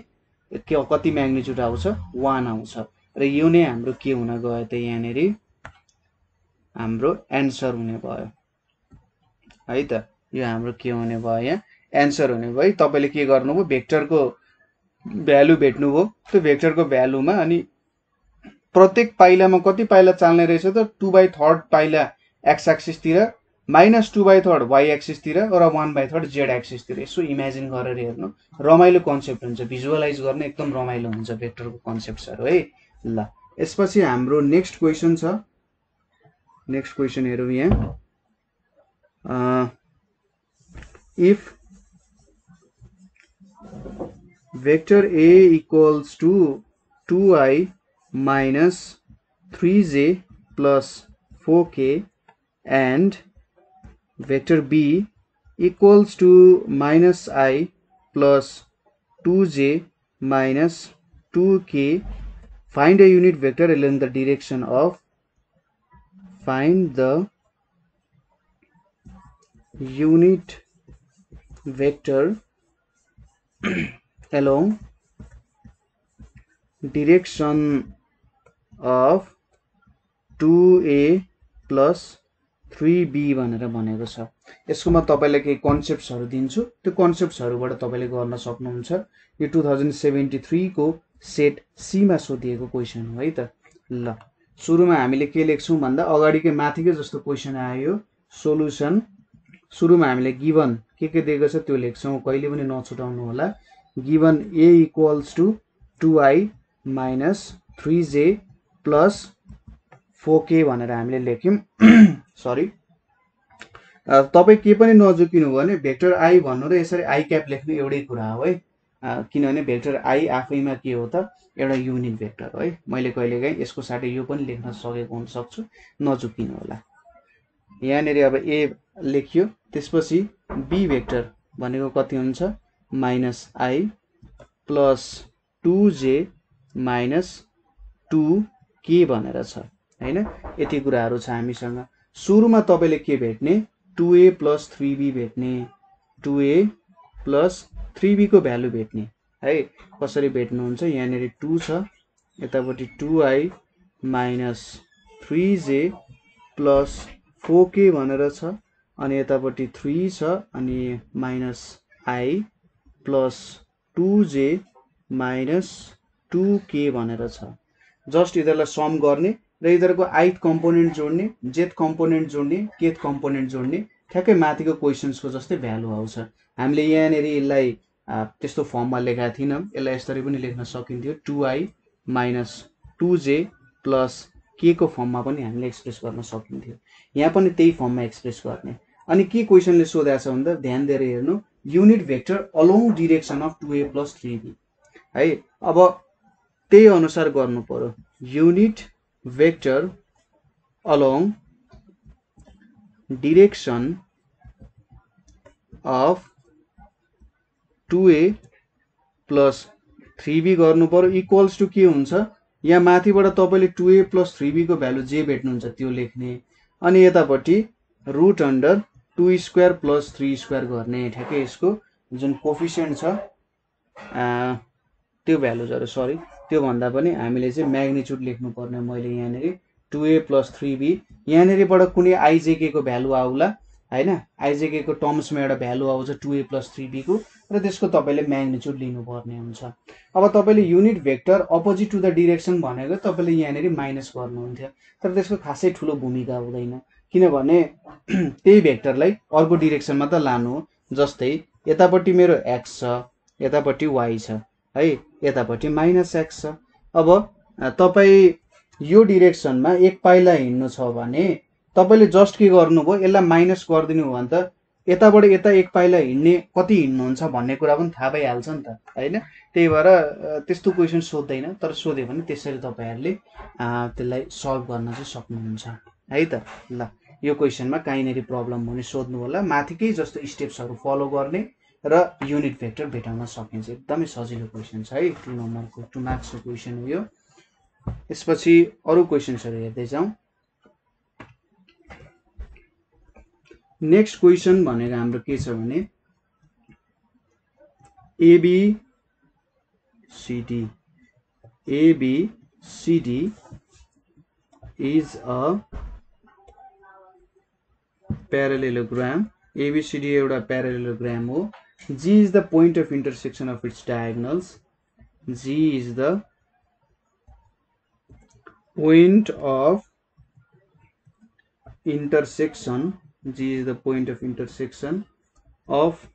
कति म्याग्निट्युड आउँछ 1 आउँछ र यो नै हाम्रो के हुन गयो त यहाँनिर हाम्रो एन्सर हुने भयो है त यो हाम्रो के हुने भयो यहाँ एन्सर हुने भयो तपाईले के गर्नुभयो भेक्टरको भ्यालु भेट्नुभयो त्यो भेक्टरको भ्यालुमा अनि प्रत्येक पाइलामा कति पाइला चाल्ने रहेछ त 2/3 पाइला एक्स एक्सिस तिर -2/3 y एक्सिसतिर र 1/3 z एक्सिसतिर। यसो इमेजिन गरेर हेर्नु, रमाइलो कन्सेप्ट हुन्छ, भिजुअलाइज गर्न एकदम रमाइलो हुन्छ भेक्टरको कन्सेप्ट्सहरू है। ल यसपछि हाम्रो नेक्स्ट क्वेसन छ। नेक्स्ट क्वेसन हेरौँ यहाँ। If vector A equals to 2i minus 3j plus 4k and vector B equals to minus I plus 2j minus 2k, find a unit vector along the direction of, find the unit vector along direction of 2a plus 3b भनेर भनेको छ। यसको म तपाईलाई केही कन्सेप्ट्सहरु दिन्छु, त्यो कन्सेप्ट्सहरुबाट तपाईले गर्न सक्नुहुन्छ। यो 2073 को सेट सी मा सोधिएको क्वेशन हो है त। ल सुरुमा हामीले के लेख्छौं भन्दा अगाडिकै माथिकै जस्तो क्वेशन आयो, सोलुसन। सुरुमा हामीले गिवन के दिएको छ त्यो लेख्छौं, कहिले पनि नछुटाउनु होला। Given a equals to 2i minus 3j plus 4k भनेर हामीले लेख्यौं। सरी, तपाई के पनि नझुकिनु भने भेक्टर i भन्नु र यसरी i क्याप लेख्नु एउटै कुरा हो है। किनभने भेक्टर i आफैमा के हो त, एउटा युनिट भेक्टर हो है। मैले कहिलेकाहीँ यसको साथै यो पनि लेख्न सकेको हुन सक्छु, नझुकिनु होला। यहाँनेरि अब a लेखियो, त्यसपछि b भेक्टर भनेको कति हुन्छ, minus i plus 2j minus 2k भनेर छ हैन। यति कुराहरु छ हामीसँग। सुरुमा तपाईले के भेट्ने, 2a प्लस 3b भेट्ने, 2a प्लस 3b को भ्यालु भेट्ने है। कसरी भेट्नुहुन्छ, यहाँनेरि 2 छ, यतापटि 2i minus 3j plus 4k भनेर छ, अनि यतापटि 3 छ, अनि minus i plus 2j minus 2k भनेर छ। जस्ट यिनीहरुलाई सम गर्ने र यिनीहरुको ith कम्पोनेन्ट जोड्ने, jth कम्पोनेन्ट जोड्ने, kth कम्पोनेन्ट जोड्ने, ठ्याक्कै माथिको क्वेशन्सको जस्तै भ्यालु आउँछ। हामीले यहाँनेरि यसलाई त्यस्तो फर्ममा लेखेका थिएनौं, यसलाई यसरी पनि लेख्न सकिन्थ्यो, 2i minus 2j plus k को फर्ममा पनि हामीले एक्सप्रेस गर्न सकिन्थ्यो। यहाँ पनि त्यही फर्ममा एक्सप्रेस गर्ने। अनि के क्वेशनले सोधेको छ भन्दा ध्यान दिएर हेर्नु, unit vector along direction of 2a plus 3b है। अब त्यही अनुसार गर्नु पर्यो, unit vector along direction of 2a plus 3b गर्नु पर्यो। इक्वल्स टु के हुन्छ, यहाँ माथिबाट तपाईले 2a प्लस 3b को भ्यालु जे भेट्नुहुन्छ त्यो लेख्ने, अनि यतापटि root under 2 square plus 3 square गर्ने। ठ्याक्कै यसको जुन कोफिसिएन्ट छ त्यो भ्यालुजहरु, सरी त्यो भन्दा पनि हामीले चाहिँ म्याग्निट्युड लेख्नु पर्ने। मैले यहाँनेरि 2a प्लस 3b, यहाँनेरिबाट कुनै ijk को भ्यालु आउला हैन, ijk को टर्म्समा एउटा भ्यालु आउँछ 2a प्लस 3b को, र त्यसको तपाईले म्याग्निट्युड लिनु पर्ने हुन्छ। अब तपाईले unit vector opposite to the direction भनेको तपाईले यहाँनेरि माइनस गर्नुहुन्थ्यो, तर त्यसको खासै ठुलो भूमिका हुँदैन, किनभने त्यही भेक्टरलाई अर्को डिरेक्सनमा त लानु हो। जस्तै यतापटि मेरो x छ, यतापटि y छ है, यतापटि माइनस x छ। अब तपाई यो डिरेक्सनमा एक पाइला हिड्नु छ भने तपाईले जस्ट के गर्नुभयो, यसलाई माइनस गरिदिनु हो भने त यताबाट यता एक पाइला हिड्ने कति हिड्नुहुन्छ भन्ने कुरा पनि थाहा भइहाल्छ नि त हैन। त्यही भएर त्यस्तो क्वेशन सोध्दैन, तर सोध्यो भने त्यसरी तपाईहरुले त्यसलाई सल्भ गर्न चाहिँ सक्नुहुन्छ है त। ल यो क्वेशनमा काहीँनेरि प्रब्लम हुने सोध्नु होला, माथिकै जस्तो स्टेप्सहरु फलो गर्ने र युनिट भेक्टर भेटाउन सकिन्छ। एकदमै सजिलो क्वेशन छ है, 2 नम्बरको 2 मार्क्सको क्वेशन हो यो। यसपछि अरु क्वेशन्सहरु हेर्दै जाउँ। नेक्स्ट क्वेशन भनेको हाम्रो के छ भने ABCD is a parallelogram। ABCD एउटा parallelogram हो। G is the point of intersection of its diagonals। G is the point of intersection G is the point of intersection of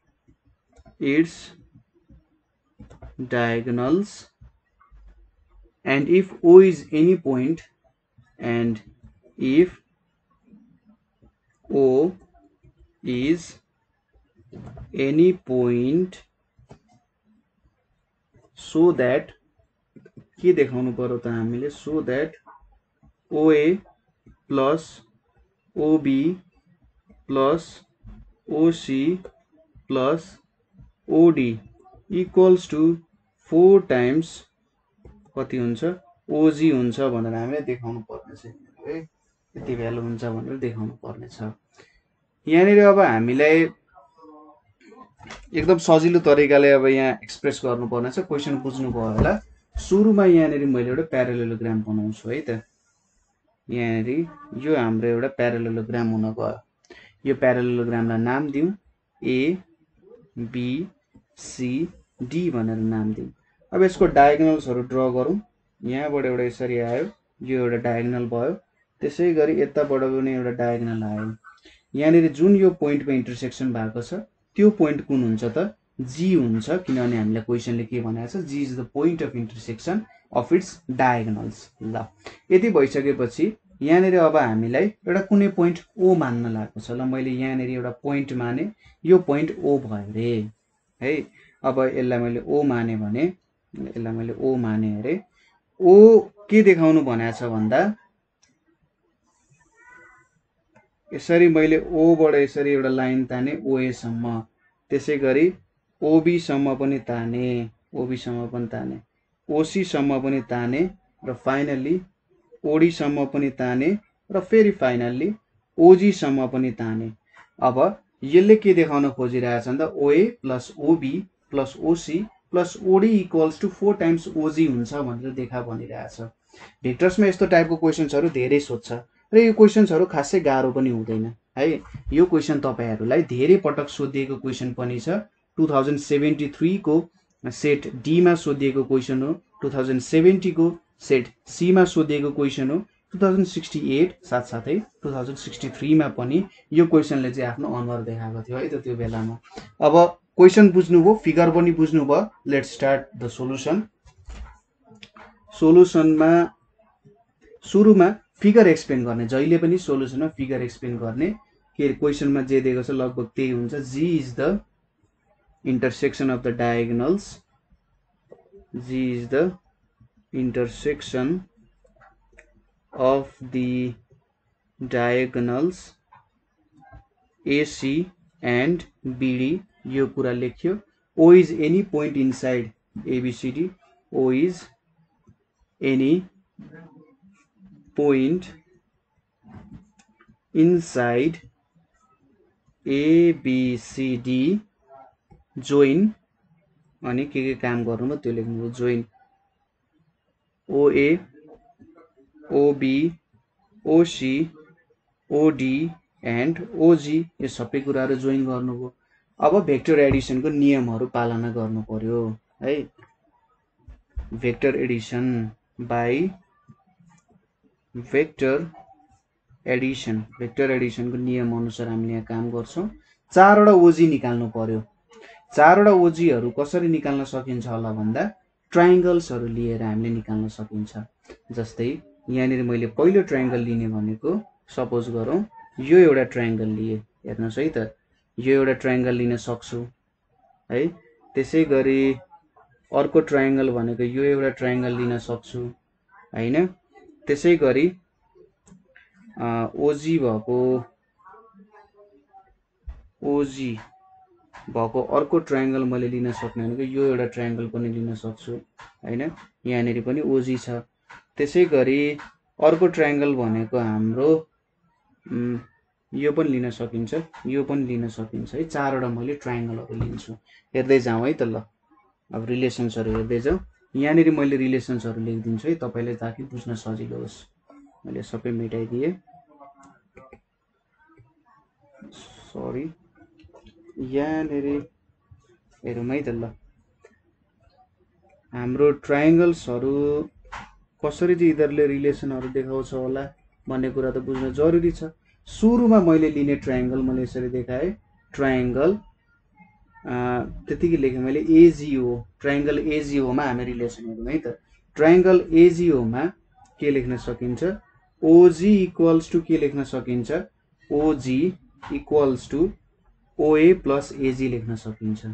its diagonals, and if O is any point, and if O is any point, so that के देखाउनु पर्यो त हामीले, so that OA plus OB plus OC plus OD equals to 4 times कति हुन्छ OG हुन्छ भनेर हामीले देखाउनु पर्ने छ है, यति भ्यालु हुन्छ भनेर देखाउनु पर्ने छ। यहाँनिर अब हामीलाई एकदम सजिलो तरिकाले अब यहाँ एक्सप्रेस गर्नुपर्ने छ। क्वेसन बुझ्नु भयो होला। सुरुमा यहाँनिर मैले एउटा प्यारालेलोग्राम बनाउँछु है त। यहाँनिर यो हाम्रो एउटा प्यारालेलोग्राम हुन गयो। यो प्यारालेलोग्रामलाई नाम दिउँ ए बी सी डी भनेर नाम दिउँ। अब यसको डायगोनल्सहरु ड्र गरौँ। यहाँबाट एउटा यसरी आयो, यो एउटा डायगोनल भयो, त्यसै गरी यताबाट पनि एउटा डायगोनल आयो। यहाँनिर जुन यो पोइन्टमा इन्टरसेक्सन भएको छ त्यो पोइन्ट कुन हुन्छ त? जी हुन्छ, किनभने हामीलाई क्वेसनले के भनेको छ, G is the point of intersection of its diagonals. ल यति भइसकेपछि यहाँनिर अब हामीलाई एउटा कुनै पोइन्ट ओ मान्न लागेको छ। ल मैले यहाँनिर एउटा पोइन्ट माने, यो पोइन्ट ओ भयो रे है। अब यसलाई मैले ओ माने भने, यसलाई मैले ओ माने अरे, ओ के देखाउनु भनेको छ भन्दा यसरी मैले ओ बाट यसरी एउटा लाइन ताने ओए सम्म, त्यसै गरी ओबी सम्म पनि ताने, ओबी सम्म पनि ताने, ओसी सम्म पनि ताने, र फाइनल्ली ओडी सम्म पनि ताने, र फेरि फाइनल्ली ओजी सम्म पनि ताने। अब यसले के देखाउन खोजिरहेछ भन्दा OA plus OB plus OC plus OD equals to 4 times OG हुन्छ भनेर देखा भनिरहेछ। भेक्टर्समा यस्तो टाइपको क्वेसन्सहरु धेरै सोध्छ र यो क्वेसन्सहरु खासै गाह्रो पनि हुँदैन है। यो क्वेसन तपाईहरुलाई धेरै पटक सोधिएको क्वेसन पनि छ। 2073 को सेट डी मा सोधिएको क्वेसन हो, 2070 को सेट सी मा सोधिएको क्वेसन हो, 2068 साथसाथै 2063 मा पनि यो क्वेसनले चाहिँ आफ्नो अनुहार देखाएको थियो है त त्यो बेलामा। अब क्वेसन बुझ्नुभयो, फिगर पनि बुझ्नुभयो। Let's start the solution. सोलुसनमा सुरुमा फिगर एक्सप्लेन गर्ने, जहिले पनि सोलुसनमा फिगर एक्सप्लेन गर्ने। के क्वेसनमा जे दिएको छ लगभग त्यही हुन्छ। G is the intersection of the diagonals, G is the intersection of the diagonals AC and BD, यो कुरा लेख्यो। O is any point inside ABCD, O is any point inside ABCD join, अनि के काम गर्नु म त्यो लेख्नु, join OA OB OC OD and OG, यो सबै कुराहरु जोइन गर्नुभयो। अब भेक्टर एडिसनको नियमहरु पालना गर्नु पर्यो है। Vector addition by vector addition, vector एडिसनको नियम अनुसार हामीले यहाँ काम गर्छौं। 4 वटा ओजी निकाल्नु पर्यो। 4 वटा ओजीहरु कसरी निकाल्न सकिन्छ होला भन्दा ट्रायंगल्सहरु लिएर हामीले निकाल्न सकिन्छ। जस्तै यहाँनिर मैले पहिलो ट्रायंगल लिने भनेको, सपोज गरौँ यो एउटा ट्रायंगल लिए, हेर्नुस् है त, यो एउटा ट्रायंगल लिन सक्छु है। त्यसै गरी अर्को ट्रायंगल भनेको यो एउटा ट्रायंगल लिन सक्छु हैन। त्यसै गरी ओजी भएको अर्को ट्रायंगल मैले लिन सक्ने भनेको यो एउटा ट्रायंगल पनि लिन सक्छु हैन। यहाँनिर पनि ओजी छ। त्यसै गरी अर्को ट्रायंगल भनेको हाम्रो यो पनि लिन सकिन्छ, यो पनि लिन सकिन्छ है। 4 वटा मैले ट्रायंगलहरु लिन्छु। हेर्दै जाउँ है त। ल अब रिलेसन्सहरु हेर्दै जाउँ। यहाँनिर मैले रिलेसन्सहरु लेखिदिन्छु है तपाईले, ताकि बुझ्न सजिलो होस्। मैले सबै मेटाइदिए, सरी। यहाँनिर हेरौँ है त। ल हाम्रो ट्रायंगल्सहरु कसरी चाहिँ यिनीहरुले रिलेसनहरु देखाउँछ होला भन्ने कुरा त बुझ्न जरुरी छ। सुरुमा मैले लिने ट्रायंगल मैले यसरी देखाएँ ट्रायंगल त्यतिकै लेखेँ मैले एजिओ ट्रायंगल एजिओ मा हामी रिलेसन हेरौँ है त ट्रायंगल एजिओ मा के लेख्न सकिन्छ ओजी इक्वल्स टु के लेख्न सकिन्छ ओजी इक्वल्स टु ओए प्लस एजी लेख्न सकिन्छ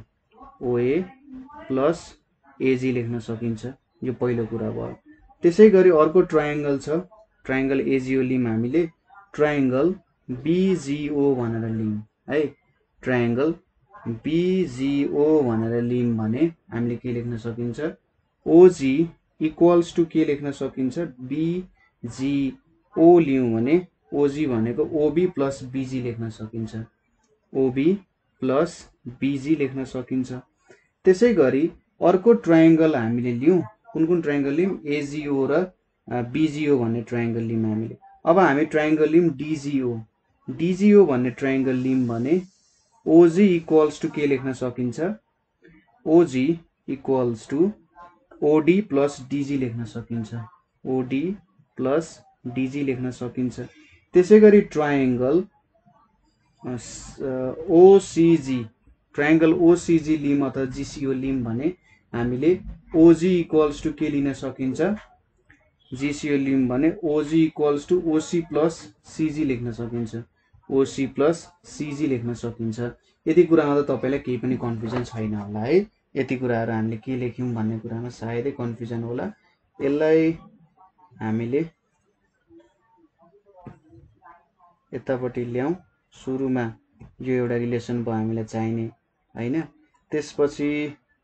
ओए प्लस एजी लेख्न सकिन्छ यो पहिलो कुरा भयो त्यसैगरी अर्को ट्रायंगल छ ट्रायंगल एजिओ लिम हामीले ट्रायंगल बीजीओ भनेर लिम है ट्रायंगल बीजीओ भनेर लिम भने हामीले के लेख्न सकिन्छ ओजी इक्वल्स टु के लेख्न सकिन्छ बीजीओ लियौं भने ओजी भनेको ओबी प्लस बीजी लेख्न सकिन्छ ओबी प्लस बीजी लेख्न सकिन्छ त्यसैगरी अर्को ट्रायंगल हामीले लियौं कुन ट्रायंगल लियौं एजिओ र बीजीओ भन्ने ट्रायंगल लियौं हामीले अब हामी ट्रायंगल लियौं डीजीओ भन्ने ट्रायंगल लियौं भने ओजी इक्वल्स टु के लेख्न सकिन्छ OG equals to OD plus DG लेख्न सकिन्छ ओडी प्लस डीजी लेख्न सकिन्छ त्यसैगरी ट्रायंगल ओसीजी ट्रायंगल ओसीजी लिम अथवा जीसीओ लिम भने हामीले ओजी इक्वल्स टु के लिन सकिन्छ जीसीओ लिम भने ओजी इक्वल्स टु ओसी प्लस सीजी लेख्न सकिन्छ ओसी प्लस सीजी लेख्न सकिन्छ यति कुरामा त तपाईलाई केही पनि कन्फ्युजन छैन होला है यति कुराहरु हामीले के लेख्यौं भन्ने कुरामा सायदै कन्फ्युजन होला यसलाई हामीले यतापट्टि ल्याउँ सुरुमा यो एउटा रिलेसन भयो हामीलाई चाहिने हैन त्यसपछि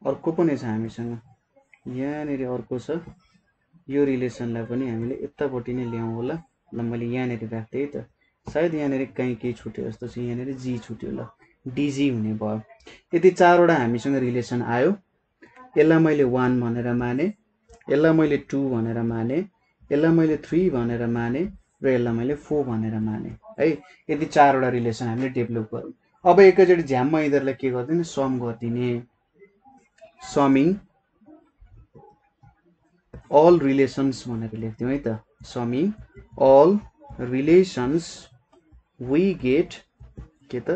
अर्को पनि छ हामीसँग यहाँनेरि अर्को छ यो रिलेसनलाई पनि हामीले यतापट्टि नै ल्याउँ होला ल मैले यहाँनेरि राख्दै त सायद यहाँनेरि कहीं केही छुट्यो जस्तो छ यहाँनेरि जी छुट्यो ल डीजी हुने भयो यति चारवटा हामीसँग रिलेसन आयो यसलाई मैले 1 भनेर माने यसलाई मैले 2 भनेर माने यसलाई मैले 3 भनेर माने र यसलाई मैले 4 भनेर माने है यति चारवटा रिलेसन हामीले डेभलप गरौँ अब एकैचोटी झ्याम्म यिनीहरुलाई के गर्दिने सम गर्दिने समिङ all relations भनेर लेख्दियौ है त summing all relations we get के त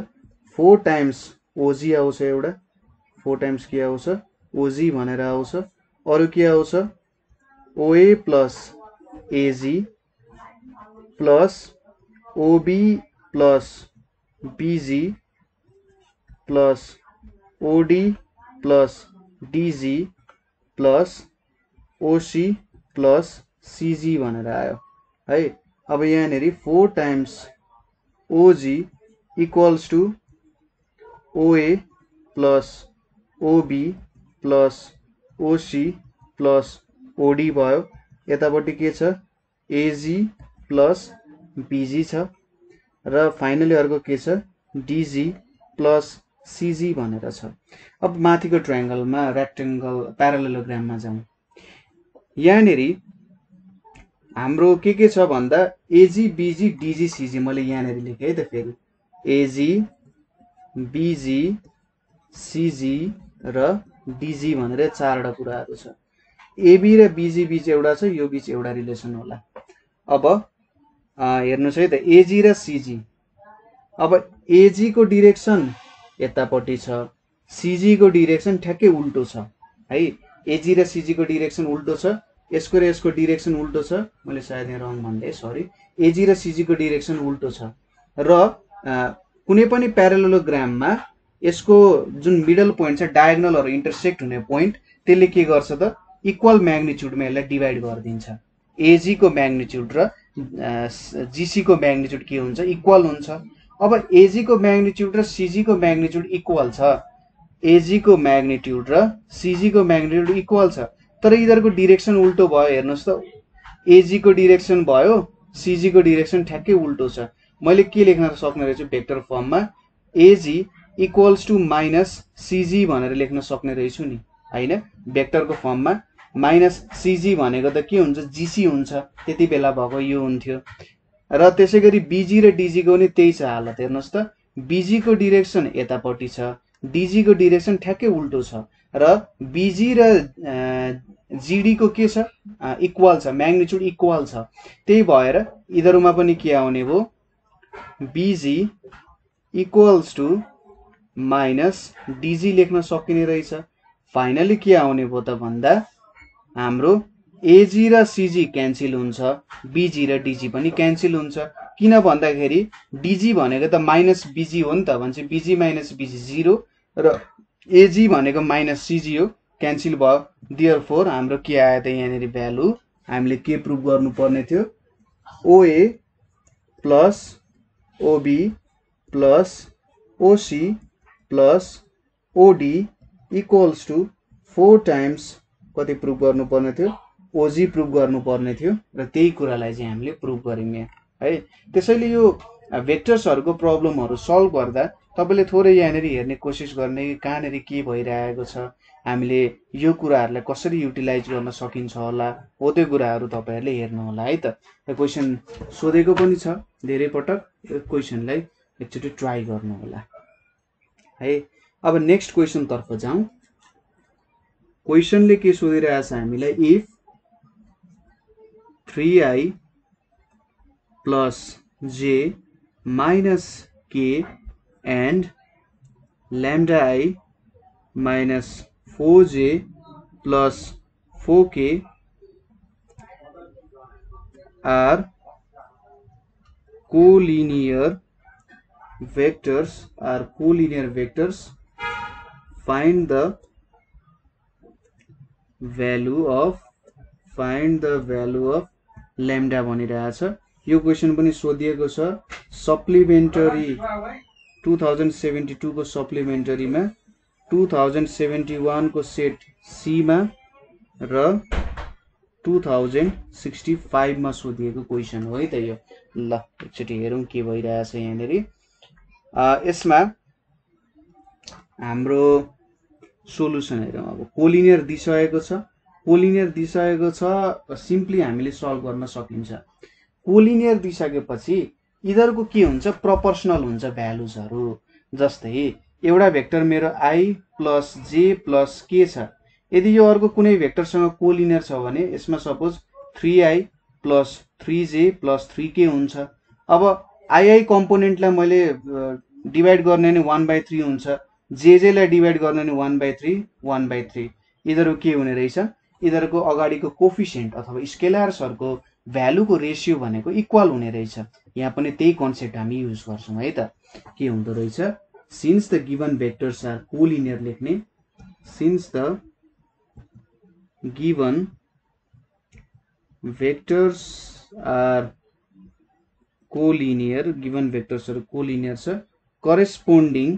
4 times OG आउँछ एउटा 4 times के आउँछ OG भनेर आउँछ अरु के आउँछ OA plus AG plus OB plus BG plus OD plus DG plus OC plus CG भनेर आयो है अब यहाँनेरि 4 times OG equals to OA plus OB plus OC plus OD भयो यतापट्टि के छ AG plus BG छ र फाइनली अर्को के छ DG plus CG भनेर छ अब माथिको ट्रायंगलमा रेक्टेंगल प्यारालेलोग्राममा जाउँ यहाँनेरि हाम्रो के छ भन्दा AG BG DG CG मैले यहाँनेरि लेखे है त फेरि AG BG CG र DG भनेर चारवटा कुराहरु छ AB र BG बीच एउटा छ यो बीच एउटा रिलेसन होला अब हेर्नुस् है त AG र CG अब AG को डाइरेक्सन यतापट्टि छ CG को डाइरेक्सन ठ्याक्कै उल्टो छ है AG र CG को डाइरेक्सन उल्टो छ यसको र यसको डाइरेक्सन उल्टो छ मैले सायद यहाँ रङ भन्दै सरी AG र CG को डाइरेक्सन उल्टो छ र कुनै पनि प्यारालेलोग्राममा यसको जुन मिडल पोइन्ट छ डायगोनलहरु इन्टरसेक्ट हुने पोइन्ट त्यसले के गर्छ त इक्वल म्याग्निट्युडमा यसलाई डिवाइड गरिदिन्छ AG को म्याग्निट्युड र GC को म्याग्निट्युड के हुन्छ इक्वल हुन्छ अब AG को म्याग्निट्युड र CG को म्याग्निट्युड इक्वल छ AG को म्याग्निट्युड र CG को म्याग्निट्युड इक्वल छ तर यिनीहरुको डाइरेक्सन उल्टो भयो हेर्नुस् त AG को डाइरेक्सन भयो CG को डाइरेक्सन ठ्याक्कै उल्टो छ मैले के लेख्न सक्ने रहेछु भेक्टर फर्ममा AG equals to minus CG भनेर लेख्न सक्ने रहेछु नि हैन भेक्टरको फर्ममा माइनस CG भनेको त के हुन्छ GC हुन्छ त्यति बेला भएको यो हुन्थ्यो र त्यसैगरी BG र DG को पनि त्यही छ हालत हेर्नुस् त BG को डाइरेक्सन यतापट्टि छ DG को डाइरेक्सन ठ्याक्कै उल्टो छ र BG र GD को के छ इक्वल छ म्याग्निट्युड इक्वल छ त्यही भएर यिनीहरुमा पनि के आउने भो बीजी इक्वल्स टु माइनस डिजी लेख्न सकिने रहेछ। फाइनली के आउने भयो त भन्दा हाम्रो एजी र सिजी क्यान्सल हुन्छ, बीजी र डिजी पनि क्यान्सल हुन्छ। किन भन्दाखेरि डिजी भनेको त माइनस बीजी हो नि त, भन्छ बीजी माइनस बीजी 0 र एजी भनेको माइनस सिजी हो, क्यान्सल भयो। देयरफोर हाम्रो के आयो त यहाँनिर भ्यालु, हामीले के प्रुभ गर्नुपर्ने थियो, OA plus OB plus OC plus OD equals to 4 times कति प्रुभ गर्नुपर्ने थियो, ओजी प्रुभ गर्नुपर्ने थियो र त्यही कुरालाई चाहिँ हामीले प्रुभ गऱ्यौँ है। त्यसैले यो भेक्टर्सहरूको प्रब्लमहरू सल्भ गर्दा तपाईँले थोरै यहाँनिर हेर्ने कोसिस गर्ने कहाँनिर के भइरहेको छ, हामीले यो कुराहरूलाई कसरी युटिलाइज गर्न सकिन्छ होला, हो त्यो कुराहरू तपाईँहरूले हेर्नु होला है त। क्वेसन सोधेको पनि छ धेरै पटक, यो क्वेसनलाई एकचोटि ट्राई गर्नु होला है। अब नेक्स्ट क्वेसन तर्फ जाउँ। क्वेसनले के सोधिरहेछ हामीलाई, इफ 3i प्लस जे माइनस के and lambda I minus 4j plus 4k are collinear vectors, find the value of lambda भनिरहेछ। यो क्वेसन पनि सोधिएको छ सप्लिमेन्टरी 2072 को सप्लिमेन्टरीमा 2071 को सेट सी मा र 2065 मा सोधिएको क्वेसन हो है त यो। ल एकचोटि हेरौँ के भइरहेछ यहाँनिर। यसमा हाम्रो सोलुसन हेरौँ। अब कोलिनियर दिइसकेको छ, सिम्पली हामीले सल्भ गर्न सकिन्छ। कोलिनियर दिइसकेपछि यिनीहरूको के हुन्छ, प्रोपोर्सनल हुन्छ भ्यालुजहरू। जस्तै एउटा भेक्टर मेरो आई प्लस जे प्लस के छ, यदि यो अर्को कुनै भेक्टरसँग कोलिनियर छ भने यसमा suppose 3i plus 3j plus 3k हुन्छ। अब आई कम्पोनेन्टलाई मैले डिभाइड गर्ने नि 1/3 हुन्छ, जेजेलाई डिभाइड गर्ने नि 1/3 यिनीहरू के हुने रहेछ, यिनीहरूको अगाडिको कोफिसिएन्ट अथवा स्केलर्सहरूको भ्यालुको रेसियो भनेको इक्वल हुने रहेछ। यहाँ पनि त्यही कन्सेप्ट हामी युज गर्छौँ है त। के हुँदो रहेछ, since the given vectors are collinear लेख्ने, since the given vectors are collinear, given भेक्टर्सहरू कोलिनियर छ, corresponding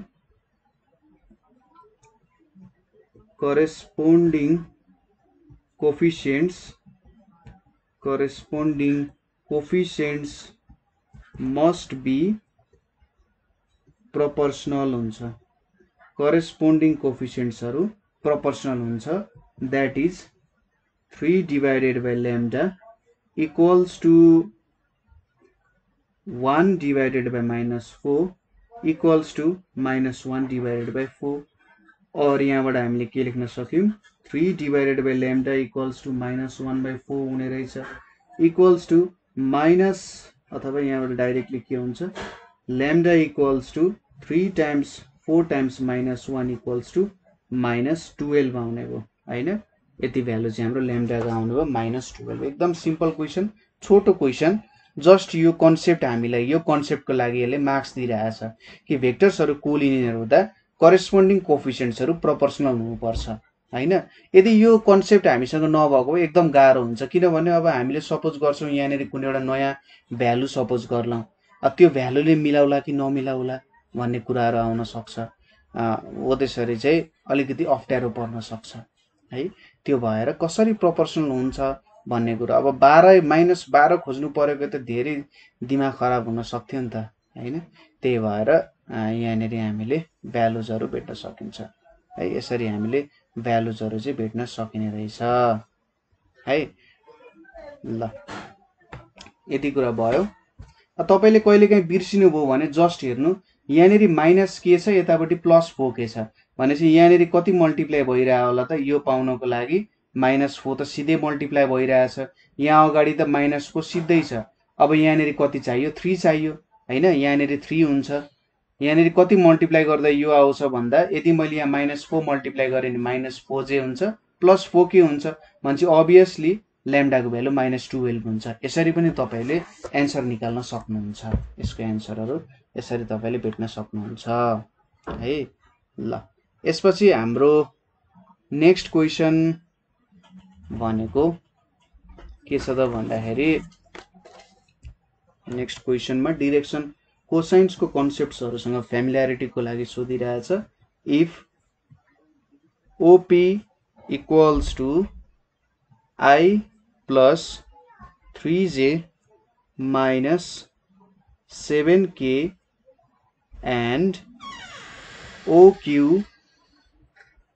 coefficients must be proportional हुन्छ। करेस्पोन्डिङ कोफिसिएन्ट्सहरू प्रोपोर्सनल हुन्छ। That is 3 divided by lambda equals to 1 divided by -4 equals to -1 divided by 4। और यहाँबाट हामीले के लेख्न सक्यौँ, 3 divided by lambda equals to -1/4 हुने रहेछ, इक्वल्स टु माइनस, अथवा यहाँबाट डाइरेक्टली के हुन्छ, lambda equals to 3 times 4 times -1 equals to -12 आउने भयो होइन। यति भ्यालु चाहिँ हाम्रो ल्याम्डाको आउने भयो -12। एकदम सिम्पल क्वेसन, छोटो क्वेसन। जस्ट यो कन्सेप्ट हामीलाई, यो कन्सेप्टको लागि यसले मार्क्स दिइरहेछ कि भेक्टर्सहरू कोलिनियर हुँदा करेस्पोन्डिङ कोफिसिएन्ट्सहरू प्रोपोर्सनल हुनुपर्छ होइन। यदि यो कन्सेप्ट हामीसँग नभएको एकदम गाह्रो हुन्छ, किनभने अब हामीले सपोज गर्छौँ यहाँनिर कुनै एउटा नयाँ भ्यालु सपोज गर्लौँ, त्यो भ्यालुले मिलाउला कि नमिलाउला भन्ने कुराहरू आउन सक्छ। हो त्यसरी चाहिँ अलिकति अप्ठ्यारो पर्न सक्छ है। त्यो भएर कसरी प्रोपोर्सनल हुन्छ भन्ने कुरा, अब 12 खोज्नु परेको त धेरै दिमाग खराब हुन सक्थ्यो नि त होइन। त्यही भएर यहाँनिर हामीले भ्यालुजहरू भेट्न सकिन्छ है। यसरी हामीले भ्यालुजहरू चाहिँ भेट्न सकिने रहेछ है। ल यति कुरा भयो। तपाईँले कहिलेकाहीँ बिर्सिनुभयो भने जस्ट हेर्नु, यहाँनिर माइनस के छ, यतापट्टि प्लस 4k छ भनेपछि यहाँनिर कति मल्टिप्लाई भइरहेको होला त, यो पाउनको लागि -4 त सिधै मल्टिप्लाई भइरहेछ, यहाँ अगाडि त -4 सिधै छ। अब यहाँनिर कति चाहियो, 3 चाहियो हैन। यहाँनेरि 3 हुन्छ, यहाँनेरि कति मल्टिप्लाई गर्दा यो आउँछ भन्दा यदि मैले यहाँ -4 मल्टिप्लाई गरेँ भने -4j हुन्छ, प्लस 4k हुन्छ भनेपछि अभियसली ल्याम्डाको भ्यालु -12 हुन्छ। यसरी पनि तपाईले एन्सर निकाल्न सक्नुहुन्छ। यसको एन्सरहरु यसरी तपाईले भेट्न सक्नुहुन्छ है। ल यसपछि हाम्रो नेक्स्ट क्वेशन भनेको के छ त भन्दाखेरि नेक्स्ट क्वेशनमा डिरेक्सन कोसाइन्स को कन्सेप्ट्सहरुसँग फ्यामिलियरिटी को लागि सोधिरहेछ। If OP equals to I plus 3j minus 7k and OQ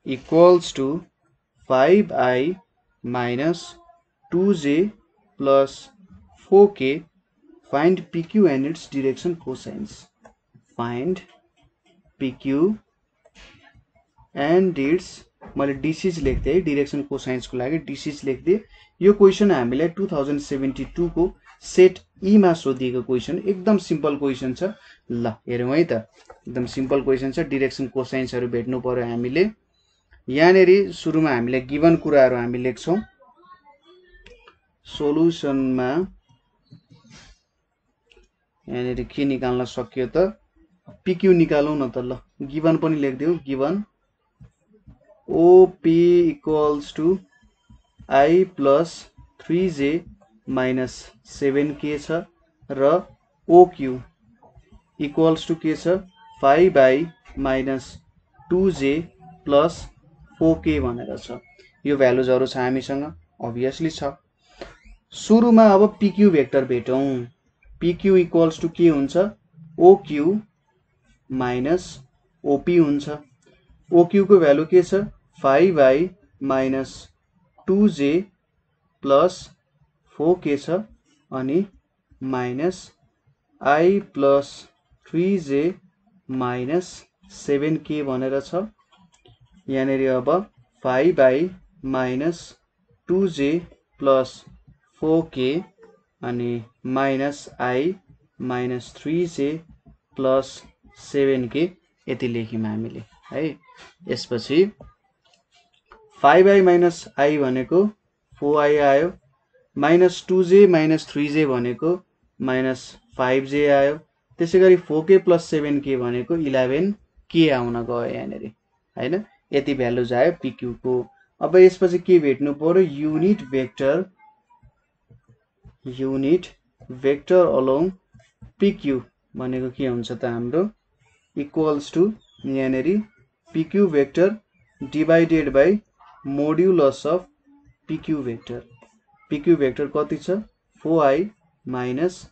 equals to 5I minus 2j plus 4k, find PQ and its direction cosines. Find PQ and its मैले डिसिज लेख्दै डिरेक्सन कोसाइन्स को लागि डिसिज लेख्दै। यो क्वेशन हामीले 2072 को सेट ई मा सोधिएको क्वेशन, एकदम सिम्पल क्वेशन छ। ल हेरौँ है त, एकदम सिम्पल क्वेशन छ। डिरेक्सन कोसाइन्सहरु भेट्नु पर्यो हामीले। यहाँनेरि सुरुमा हामीले गिवन कुराहरु हामी लेख्छौं। सोलुसनमा यहाँनेरि के निकाल्न सक्यो त, PQ निकालौं न त। ल गिवन पनि लेख्दियौ। Given OP equals to I plus 3j minus 7k छ र OQ equals to के छ 5I minus 2j plus 4k भनेर छ। यो भ्यालुजहरु छ हामीसँग, अभियसली छ। सुरुमा अब PQ भेक्टर भेटौं। PQ equals to के हुन्छ OQ minus OP हुन्छ। OQ को भ्यालु के छ 5I minus 2j plus 4k छ अनि minus I plus 3j minus 7k भनेर छ। यहाँनेरि अब 5I minus 2j plus 4k अनि minus I minus 3j plus 7k यति लेख्यौं हामीले है। यसपछि 5I minus I भनेको 4I आयो, minus 2j minus 3j भनेको minus 5j आयो, त्यसैगरी 4k plus 7k भनेको 11k आउन गयो यहाँनेरि हैन। यति भ्यालुज आयो PQ को। अब यसपछि के भेट्नु पर्यो युनिट भेक्टर अलोङ PQ भनेको के हुन्छ त हाम्रो इक्वल्स टु यहाँनेरि PQ vector divided by modulus of PQ भेक्टर। PQ भेक्टर कति छ 4I minus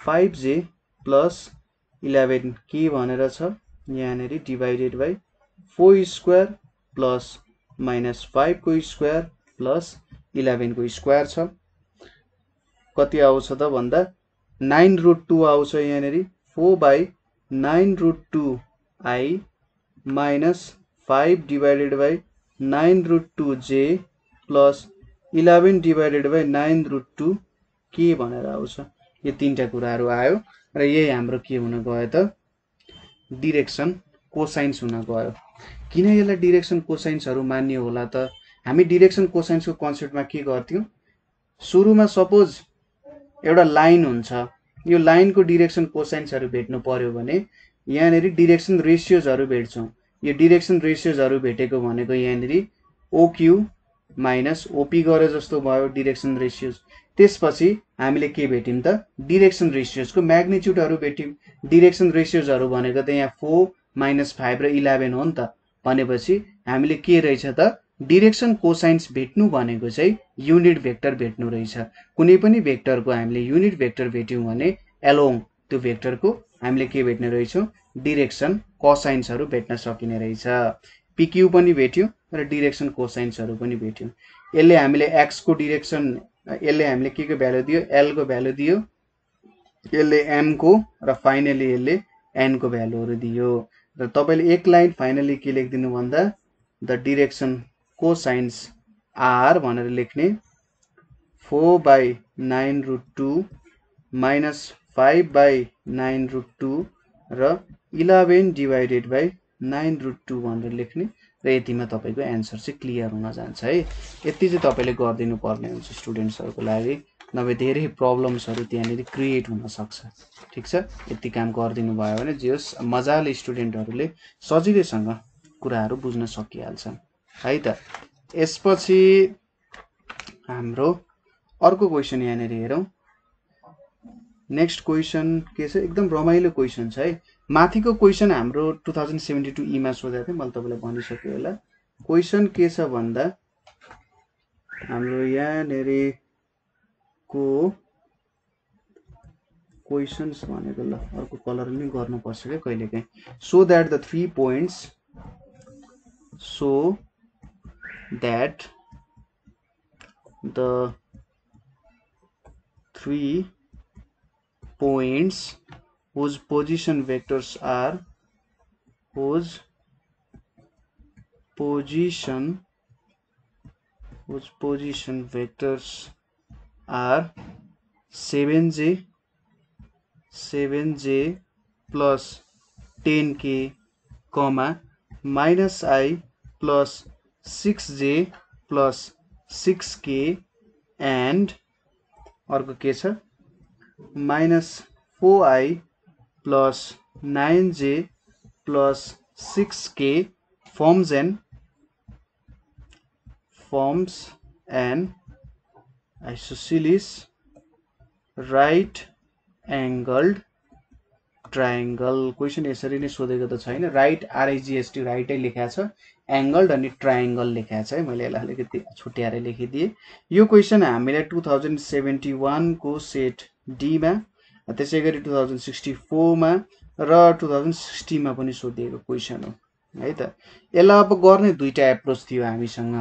5j plus 11k भनेर छ। यहाँनेरि divided by 4 square plus minus 5 को स्क्वायर प्लस 11 को स्क्वायर छ। कति आउँछ त भन्दा 9√2 आउँछ। यहाँनेरि 4/9√2I minus 5 divided by 9√2j plus 11 divided by 9√2k भनेर आउँछ। यो तीनटा कुराहरु आयो र यही हाम्रो के हुन गयो त डिरेक्सन कोसाइन्स हुन गयो। किन यसलाई डिरेक्सन कोसाइन्सहरु मान्ने होला त? हामी डिरेक्सन कोसाइन्सको कन्सेप्टमा के गर्थ्यौं, सुरुमा सपोज एउटा लाइन हुन्छ, यो लाइनको डिरेक्सन कोसाइन्सहरु भेट्नु पर्यो भने यहाँनेरि डिरेक्सन रेशियोजहरु भेट्छौं। यो डिरेक्सन रेशियोजहरु भेटेको भनेको यहाँनेरि OQ माइनस OP गरे जस्तो भयो डिरेक्सन रेशियोज। त्यसपछि हामीले के भेट्यौं त डिरेक्सन रेशियोजको म्याग्निट्युडहरु भेट्यौं। डिरेक्सन रेशियोजहरु भनेको त यहाँ 4 माइनस 5 र 11 हो नि त। भनेपछि हामीले के रहेछ त डिरेक्सन कोसाइन्स भेट्नु भनेको चाहिँ युनिट भेक्टर भेट्नु रहेछ। कुनै पनि भेक्टरको हामीले युनिट भेक्टर भेट्यौं भने एलोङ त्यो भेक्टरको हामीले के भेट्ने रहेछौं डिरेक्सन कोसाइन्सहरु भेट्न सकिने रहेछ। PQ पनि भेट्यौं र डिरेक्सन कोसाइन्सहरु पनि भेट्यौं। यसले हामीले x को डिरेक्सन, यसले हामीले के को भ्यालु दियो l को भ्यालु दियो, यसले m को र फाइनली यसले n को भ्यालुहरु दियो। र तपाईले एक लाइन फाइनली के लेख्दिनु भन्दा द डिरेक्सन कोसाइन्स आर भनेर लेख्ने 4/9√2 minus 5/9√2 र 11 डिभाइडेड बाई 9√2 भनेर लेख्ने र यतिमा तपाईको एन्सर चाहिँ क्लियर हुन जान्छ है। यति चाहिँ तपाईले गरिदिनु पर्ने हुन्छ स्टुडेन्ट्सहरुको लागि, नभए धेरै प्रब्लम्सहरु त्यहाँनेरि क्रिएट हुन सक्छ। ठीक छ, यति काम गरिदिनु भयो भने जे होस् मजाले स्टुडेन्टहरुले सजिलैसँग कुराहरु बुझ्न सकिहाल्छन् है त। यसपछि हाम्रो अर्को क्वेशन यहाँनेरि हेरौं। नेक्स्ट क्वेशन के छ, एकदम रमाइलो क्वेशन छ है। माथिको क्वेशन हाम्रो 2072 ई मा सोधेको थिए, मैले तपाईलाई भनिसके होला। क्वेशन के छ भन्दा हाम्रो यहाँनेरि को क्वेशन्स भनेको ल अर्को कलर पनि गर्नु पर्छ के कहिलेकाहीँ। So that the 3 points whose position vectors are 7j plus 10k, minus I plus 6j plus 6k and अर्को के छ minus 4i plus 9j plus 6k forms an isosceles right angled triangle। Question यसरी नै सोधेको त छैन, राइट RIGST राइटै लेखेको छ, एंगल्ड अनि ट्रायंगल लेखेको छ है। मैले यसलाई अलिकति छुट्याएर लेखिदिए। यो क्वेशन हामीले 2071 को सेट डी मा, त्यसैगरी 2064 मा र 2060 मा पनि सोधिएको क्वेशन हो है त। यसलाई अब गर्ने दुईटा एप्रोच थियो हामीसँग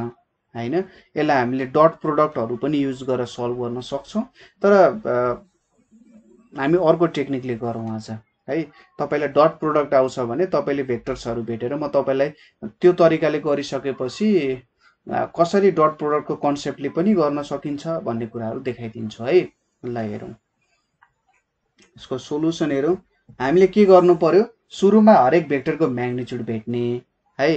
हैन। यसलाई हामीले डट प्रोडक्टहरु पनि युज गरेर सल्भ गर्न सक्छौं, तर हामी अर्को टेक्निकले गरौँ आज है। तपाईलाई डट प्रोडक्ट आउँछ भने तपाईले भेक्टर्सहरु भेटेर म तपाईलाई त्यो तरिकाले गरिसकेपछि कसरी डट प्रोडक्टको कन्सेप्टले पनि गर्न सकिन्छ भन्ने कुराहरु देखाइदिन्छु है। ल हेरौं यसको सोलुसन हेरौं। हामीले के गर्नु पर्यो, सुरुमा हरेक भेक्टरको म्याग्निट्युड भेट्ने है,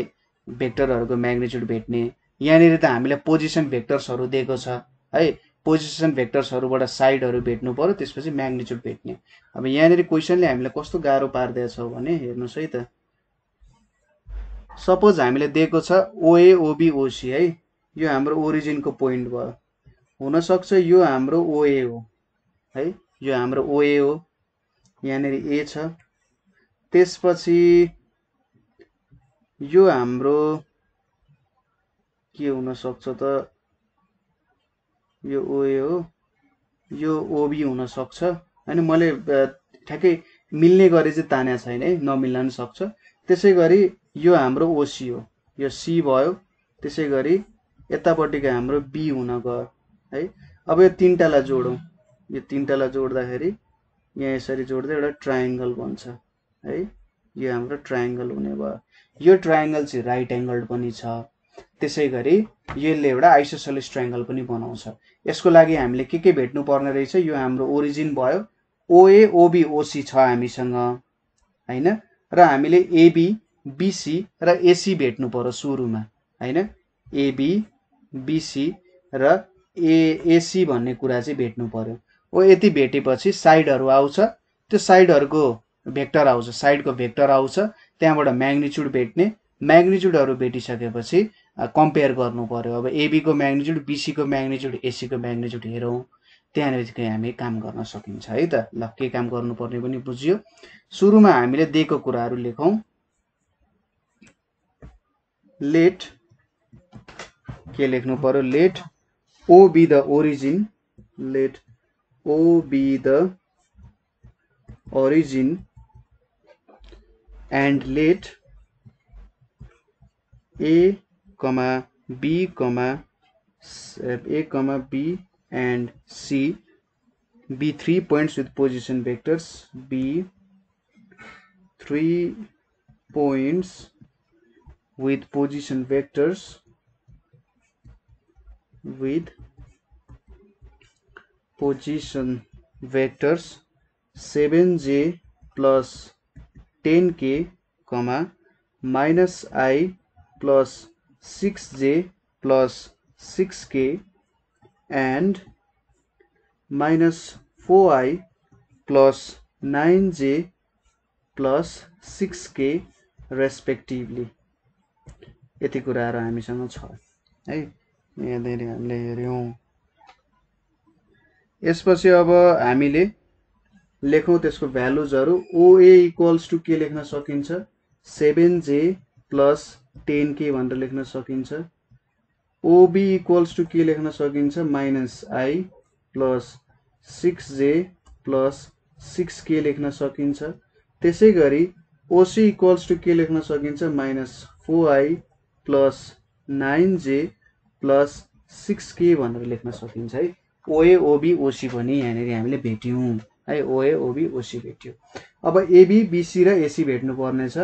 भेक्टरहरुको म्याग्निट्युड भेट्ने। यहाँनेरि त हामीले पोजिसन भेक्टर्सहरु दिएको छ है, पोजिसन भेक्टर्सहरुबाट साइडहरु भेट्नु पर्यो, त्यसपछि म्याग्निट्युड भेट्ने। अब यहाँनेरि क्वेशनले हामीलाई कस्तो गाह्रो पार्दैछ भने हेर्नुस् है त। सपोज हामीले दिएको छ OA OB OC है, यो हाम्रो ओरिजिनको पोइन्ट भयो। हुन सक्छ यो हाम्रो OA हो है, यो हाम्रो OA हो, यहाँनेरि A छ। त्यसपछि यो हाम्रो के हुन सक्छ त, यो OA हो, यो OB हुन सक्छ हैन। मैले ठ्याक्कै मिल्ने गरी चाहिँ ताने छैन है, नमिल्न पनि सक्छ। त्यसैगरी यो हाम्रो OC हो, यो C भयो। त्यसैगरी यतापट्टिको हाम्रो B हुन गयो है। अब यो तीनटालाई जोडौं, यो तीनटालाई जोड्दाखेरि यहाँ यसरी जोड्दा एउटा ट्रायंगल बन्छ है। यो हाम्रो ट्रायंगल हुने भयो। यो ट्रायंगल चाहिँ राइट एंगल्ड पनि छ, त्यसैगरी यसले एउटा आइसोसेलेस ट्रायंगल पनि बनाउँछ। यसको लागि हामीले के भेट्नु पर्ने रहेछ, यो हाम्रो ओरिजिन भयो, OA OB OC छ हामीसँग हैन, र हामीले AB BC र AC भेट्नु पर्यो सुरुमा हैन। AB BC र AC भन्ने कुरा चाहिँ भेट्नु पर्यो। ओ यति भेटेपछि साइडहरु आउँछ, त्यो साइडहरुको भेक्टर आउँछ, साइडको भेक्टर आउँछ, त्यहाँबाट म्याग्निट्युड भेट्ने। म्याग्निट्युडहरु भेटिसकेपछि कम्पेयर गर्नु पर्यो। अब AB को म्याग्निट्युड, BC को म्याग्निट्युड, AC को म्याग्निट्युड हेरौं, त्यहाँनेरि हामी काम गर्न सकिन्छ है त। ल के काम गर्नुपर्ने पनि बुझियो। सुरुमा हामीले दिएको कुराहरु लेखौं। लेट के लेख्नु पर्यो, late O be the origin, let O be the origin and let A, B, and C be 3 points with position vectors, be 3 points with position vectors 7j plus 10k comma minus I plus 6j plus 6k and minus 4I plus 9j plus 6k respectively. यति कुराहरु हामीसँग छ है। यहाँनेरि हामीले हेर्यौं। यसपछि अब हामीले लेखौं त्यसको भ्यालुजहरु। OA इक्वल्स टु के लेख्न सकिन्छ 7j plus 10k भनेर लेख्न सकिन्छ। OB इक्वल्स टु के लेख्न सकिन्छ -I plus 6j plus 6k लेख्न सकिन्छ। त्यसैगरी OC इक्वल्स टु के लेख्न सकिन्छ -4I plus 9j plus 6k भनेर लेख्न सकिन्छ है। OA OB OC पनि यहाँनेरि हामीले भेट्यौं है। OA OB OC भेट्यो। अब AB BC र AC भेट्नु पर्ने छ।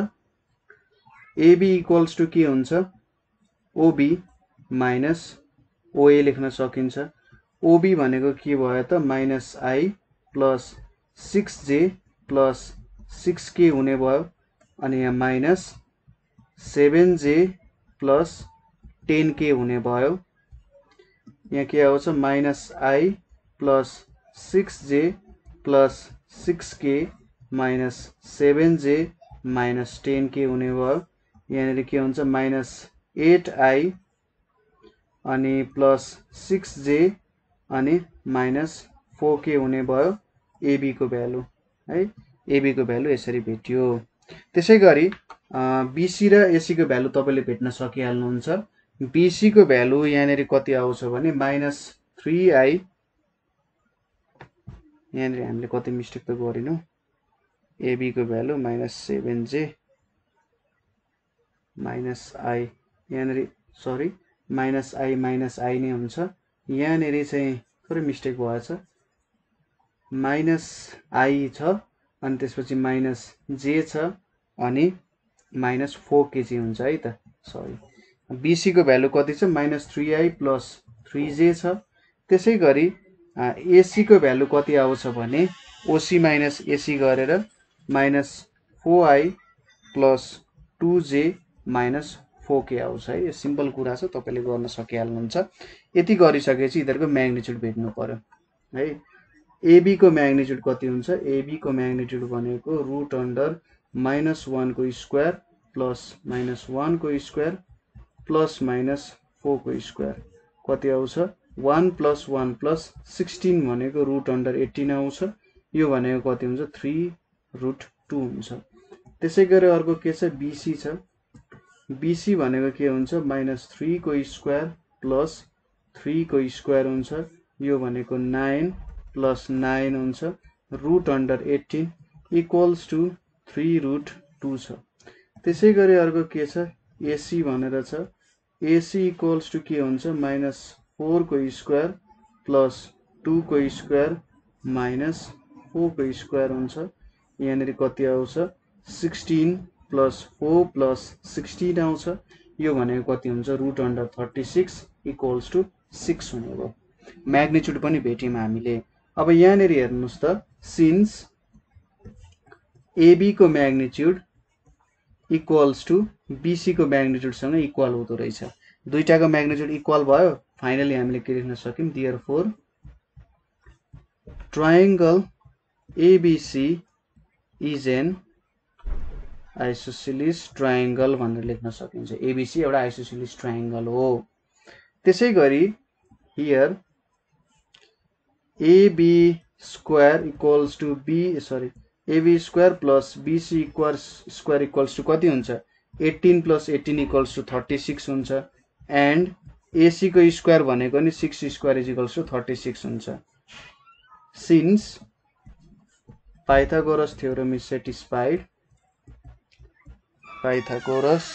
AB इक्वल्स टु के हुन्छ OB minus OA लेख्न सकिन्छ। OB भनेको के भयो त -I plus 6j plus 6k हुने भयो। अनि यहाँ minus 7j plus 10k हुने भयो। यहाँ के आउँछ -I plus 6j plus 6k minus 7j minus 10k हुने भयो। यहाँनेरि के हुन्छ -8I अनि plus 6j अनि minus 4k हुने भयो AB को भ्यालु है। AB को भ्यालु यसरी भेटियो। त्यसैगरी BC र AC को भ्यालु तपाईले भेट्न सकिहाल्नुहुन्छ। BC को भ्यालु यहाँनेरि कति आउँछ भने -3I यहाँनेरि हामीले कति मिस्टेक त गरिनौ। AB को भ्यालु -7j -I यहाँनेरि सरी -I नै हुन्छ। यहाँनेरि चाहिँ थोरै मिस्टेक भएछ। -I छ अनि त्यसपछि -j छ अनि -4k चाहिँ हुन्छ है त सरी। BC को भ्यालु कति छ -3I plus 3j छ। त्यसैगरी AC को भ्यालु कति आउँछ भने OC minus AC गरेर -4I plus 2j minus 4k आउँछ है। यो सिम्पल कुरा छ, तपाईले गर्न सकिहाल्नुहुन्छ। यति गरिसकेपछि यिनीहरुको म्याग्निट्युड भेट्नु पर्यो है। AB को म्याग्निट्युड कति हुन्छ AB को म्याग्निट्युड भनेको √(-1) को स्क्वायर प्लस -1 को स्क्वायर प्लस -4 को स्क्वायर कति आउँछ 1 + 1 + 16 भनेको √18 आउँछ। यो भनेको कति हुन्छ 3√2 हुन्छ। त्यसैगरी अर्को के छ BC छ। BC भनेको के हुन्छ -3 को स्क्वायर प्लस 3 को स्क्वायर हुन्छ। यो भनेको 9 + 9 हुन्छ। √18 = 3√2 छ। त्यसैगरी अर्को के छ AC भनेर छ। AC = के हुन्छ -4 को स्क्वायर प्लस 2 को स्क्वायर माइनस 4 को स्क्वायर हुन्छ। यहाँनेरि कति आउँछ 16 + 4 + 16 आउँछ। यो भनेको कति हुन्छ √36 = 6 हुने भयो। म्याग्निट्युड पनि भेट्यौं हामीले। अब यहाँनेरि हेर्नुस् त सिन्स AB को म्याग्निट्युड इक्वल्स टु BC को म्याग्निट्युड सँग इक्वल हुँदो रहेछ। दुईटाको म्याग्निट्युड इक्वल भयो। फाइनली हामीले के लेख्न सक्यौं therefore triangle ABC is an isosceles triangle भनेर लेख्न सकिन्छ। ABC एउटा आइसोसेलिस ट्रायंगल हो। त्यसैगरी here AB² = AB² plus BC² = कति हुन्छ 18 + 18 = 36 हुन्छ। एन्ड AC को स्क्वायर भनेको नि 6² = 36 हुन्छ। Since Pythagoras theorem is satisfied, Pythagoras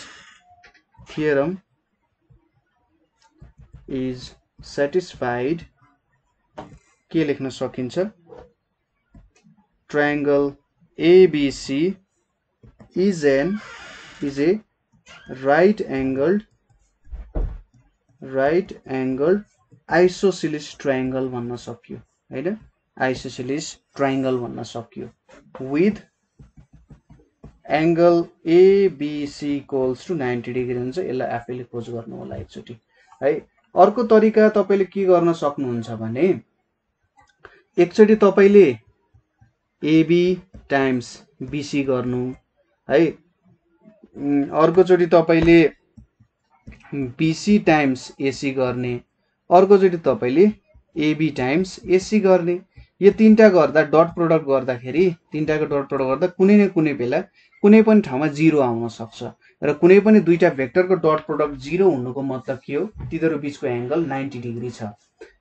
theorem is satisfied के लेख्न सकिन्छ triangle ABC is a right angled isosceles triangle भन्न सकियो हैन। आइसोसेलिस ट्रायंगल भन्न सकियो with angle ABC equals to 90 degree हुन्छ। यसलाई आफैले खोज गर्नु होला एकचोटि है। अर्को तरिका तपाईले के गर्न सक्नुहुन्छ भने एकचोटि तपाईले एबी टाइम्स बीसी गर्नु है, अर्कोचोटि तपाईले बीसी टाइम्स एसी गर्ने, अर्कोचोटि तपाईले एबी टाइम्स एसी गर्ने। यो तीनटा गर्दा डट प्रोडक्ट गर्दाखेरि तीनटाको डट प्रोडक्ट गर्दा कुनै न कुनै बेला कुनै पनि ठाउँमा जिरो आउन सक्छ र कुनै पनि दुईटा भेक्टरको डट प्रोडक्ट जिरो हुनुको मतलब के हो, तिनीहरू बीचको एंगल 90 डिग्री छ।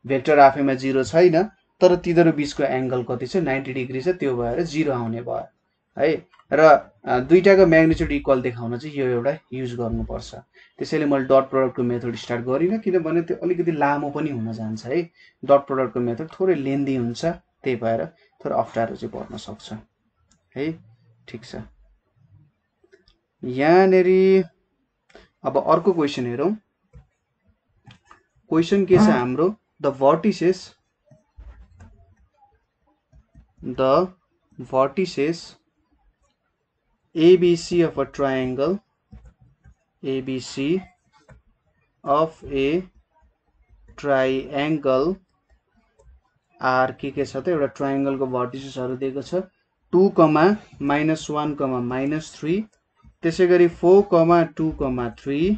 भेक्टर आफैमा जिरो छैन तर तिनीहरू बीचको एंगल कति छ 90 डिग्री छ, त्यो भएर जिरो आउने भयो है। र दुईटाको म्याग्निट्युड इक्वल देखाउन चाहिँ यो एउटा युज गर्नुपर्छ। त्यसैले मैले डट प्रोडक्टको मेथड स्टार्ट गरिनँ किनभने त्यो अलिकति लामो पनि हुन जान्छ है। डट प्रोडक्टको मेथड थोरै लेन्दी हुन्छ, त्यही भएर थोरै अप्ठ्यारो चाहिँ पर्न सक्छ है। ठीक छ, यहाँनेरि अब अर्को क्वेसन हेरौँ। क्वेसन के छ हाम्रो, the vertices ABC of a triangle ABC of a triangle are के छ त एउटा ट्रायंगलको भर्टिसेसहरु दिएको छ 2, -1, -3, त्यसैगरी 4, 2, 3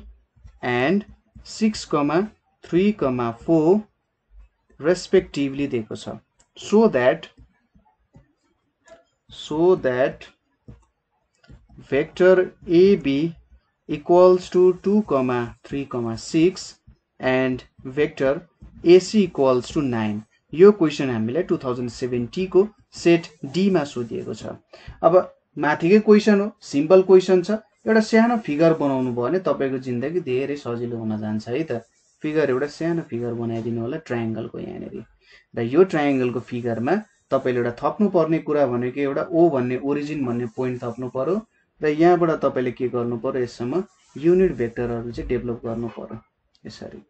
and 6, 3, 4 respectively दिएको छ। so that vector AB equals to 2, 3, 6 and vector AC equals to 9। यो क्वेशन हामीलाई 2070 को सेट डी मा सोधिएको छ। अब माथिकै क्वेशन हो, सिम्पल क्वेशन छ, एउटा सानो फिगर बनाउनु भयो भने तपाईको जिन्दगी धेरै सजिलो हुन जान्छ है त। फिगर एउटा सानो फिगर बनाइदिनु होला ट्रायंगलको यहाँनेरि, र यो ट्रायंगलको फिगरमा तपाईले एउटा थप्नु पर्ने कुरा भनेको एउटा ओ भन्ने ओरिजिन भन्ने पोइन्ट थप्नु पर्यो र यहाँबाट तपाईले के गर्नु पर्यो, यससम्म युनिट भेक्टरहरु चाहिँ डेभलप गर्नु पर्यो। यसरी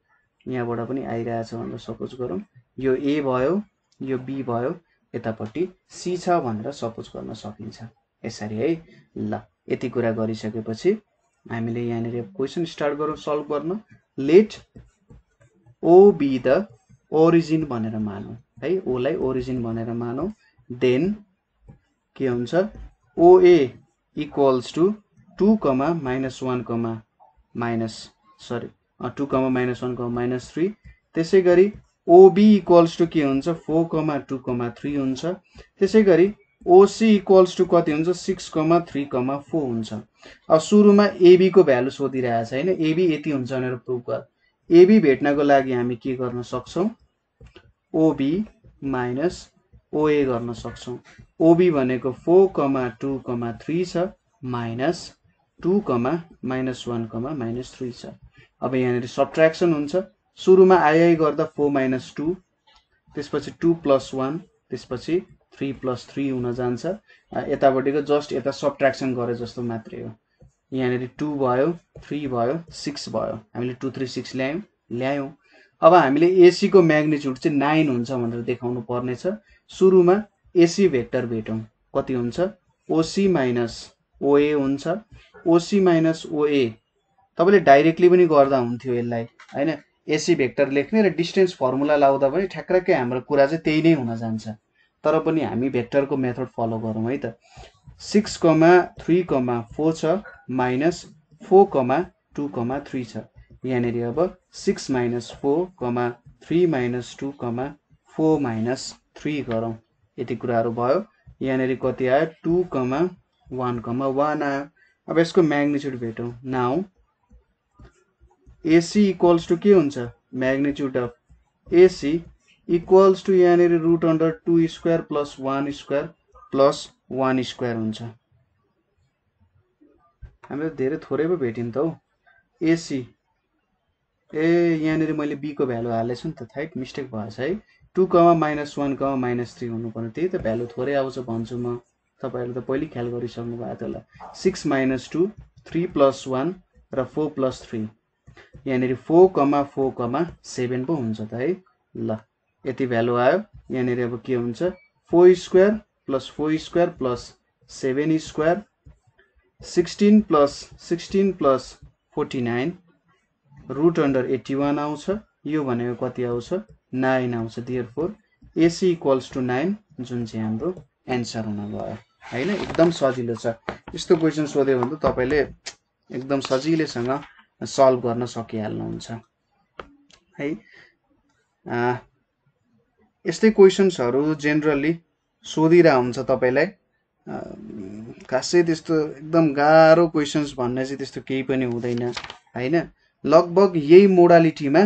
यहाँबाट पनि आइरहेछ भनेर सपोज गरौँ, यो ए भयो, यो बी भयो, यतापट्टि सी छ भनेर सपोज गर्न सकिन्छ यसरी है। ल यति कुरा गरिसकेपछि हामीले यहाँनेरि क्वेशन स्टार्ट गरौँ सल्भ गर्न। Let O be the origin भनेर मानौँ है, ओ लाई ओरिजिन भनेर मानौँ। देन के हुन्छ, ओए इक्वल्स टु 2, -1, -3, त्यसैगरी OB इक्वल्स टु के हुन्छ 4, 2, 3 हुन्छ। त्यसैगरी OC इक्वल्स टु कति हुन्छ 6, 3, 4 हुन्छ। अब सुरुमा AB को भ्यालु सोधिरहेछ हैन, AB यति हुन्छ भनेर प्रुफ गर। AB भेट्नको लागि हामी के गर्न सक्छौं, OB माइनस OA गर्न सक्छौं। OB भनेको 4, 2, 3 छ माइनस 2, -1, -3 छ। अब यहाँनेरि सबट्र्याक्सन हुन्छ, सुरुमा आई गर्दा 4 - 2, त्यसपछि 2 + 1, त्यसपछि 3 + 3 हुन जान्छ। यतापट्टिको जस्ट यता सबट्र्याक्सन गरे जस्तो मात्रै हो। यहाँनेरि 2 भयो, 3 भयो, 6 भयो, हामीले 2, 3, 6 ल्यायौं। अब हामीले AC को म्याग्निट्युड चाहिँ 9 हुन्छ भनेर देखाउनु पर्ने छ। सुरुमा AC भेक्टर भेटौं, कति हुन्छ OC - OA हुन्छ। OC - OA तपाईले डाइरेक्टली पनि गर्दा हुन्थ्यो यसलाई हैन, AC भेक्टर लेख्ने र डिस्टेन्स फर्मुला लाउँदा पनि ठ्याक्कै हाम्रो कुरा चाहिँ त्यही नै हुन जान्छ। तर पनि हामी भेक्टरको मेथड फलो गरौँ है त। 6, 3, 4 छ माइनस 4, 2, 3 छ। यहाँनेरि अब 6 - 4, 3 - 2, 4 - 3 गरौँ, यति कुराहरु भयो। यहाँनेरि कति आयो 2, 1, 1 आयो। अब यसको म्याग्निट्युड भेटौं। नाउ AC इक्वल्स टु के हुन्छ, magnitude of AC equals to यहाँनेरि √2² + 1² + 1² हुन्छ। हामीले धेरै थोरै पो भेटिन् त हौ। AC यहाँनेरि मैले B को भ्यालु हालेछु नि त, थाइट मिस्टेक भएछ है। 2, -1, -3 हुनु पर्ने, त्यही त भ्यालु थोरै आउँछ भन्छु म। तपाईहरुले त पहिले ख्याल गरिसक्नु भएको थियो होला। 6 - 2, 3 + 1 र 4 + 3, यहाँनेरि 4, 4, 7 पो हुन्छ त है। ल यति भ्यालु आयो। यहाँनिर अब के हुन्छ 4 square plus 4 square plus 7 square 16 plus 49 root under 81 आउँछ। यो भनेको कति आउँछ 9 आउँछ। देयरफोर AC इक्वल्स टु 9 जुन चाहिँ हाम्रो एन्सर हुन गयो हैन। एकदम सजिलो छ। यस्तो क्वेशन सोध्यो भने त तपाईले एकदम सजिलैसँग सल्भ गर्न सकिहाल्नुहुन्छ है। यस्तै क्वेशन्सहरु जेनरली सोधिरा हुन्छ तपाईलाई। खासै त्यस्तो एकदम गाह्रो क्वेशन्स भन्ने चाहिँ त्यस्तो केही पनि हुँदैन हैन। लगभग यही मोडालिटीमा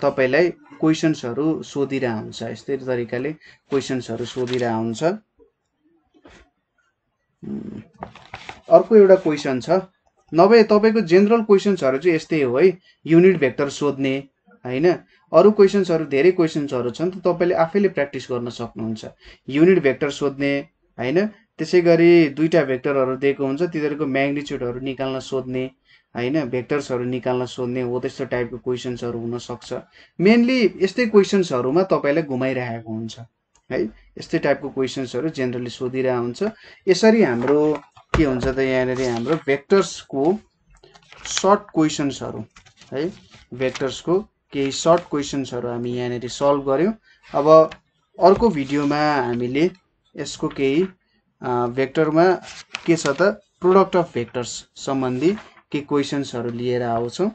तपाईलाई क्वेशन्सहरु सोधिरा हुन्छ। यस्तै तरिकाले क्वेशन्सहरु सोधिरा हुन्छ। अर्को एउटा क्वेशन छ। नभए तपाईको जेनरल क्वेशन्सहरु चाहिँ यस्तै हो है। युनिट भेक्टर सोध्ने हैन। अरु क्वेशन्सहरु धेरै क्वेशन्सहरु छन् त तपाईले आफैले प्र्याक्टिस गर्न सक्नुहुन्छ। युनिट भेक्टर सोध्ने हैन। त्यसैगरी दुईटा भेक्टरहरु दिएको हुन्छ तिनीहरुको म्याग्निट्युडहरु निकाल्न सोध्ने हैन। भेक्टर्सहरु निकाल्न सोध्ने हो त्यस्तो टाइपको क्वेशन्सहरु हुन सक्छ। मेनली यस्तै क्वेशन्सहरुमा तपाईलाई घुमाइरहेको हुन्छ है। यस्तै टाइपको क्वेशन्सहरु जेनरली सोधिरा हुन्छ। यसरी हाम्रो के हुन्छ त यहाँनेर हाम्रो भेक्टर्सको सर्ट क्वेशन्सहरु है। भेक्टर्सको केही सर्ट क्वेशन्सहरु हामी यहाँनेर सल्भ गर्यौं। अब अर्को भिडियोमा हामीले यसको केही भेक्टरमा के छ त प्रोडक्ट अफ भेक्टर्स सम्बन्धी केही क्वेशन्सहरु लिएर आउँछौं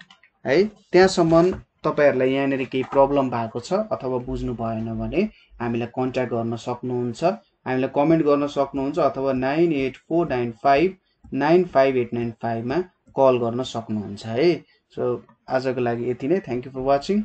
है। त्यहाँसम्म तपाईहरुलाई यहाँनेर केही प्रब्लम भएको छ अथवा बुझ्नु भएन भने हामीलाई कन्ट्याक्ट गर्न सक्नुहुन्छ। हामीलाई कमेन्ट गर्न सक्नुहुन्छ अथवा 9849595895 मा कल गर्न सक्नुहुन्छ है। सो आजको लागि यति नै। Thank you for watching.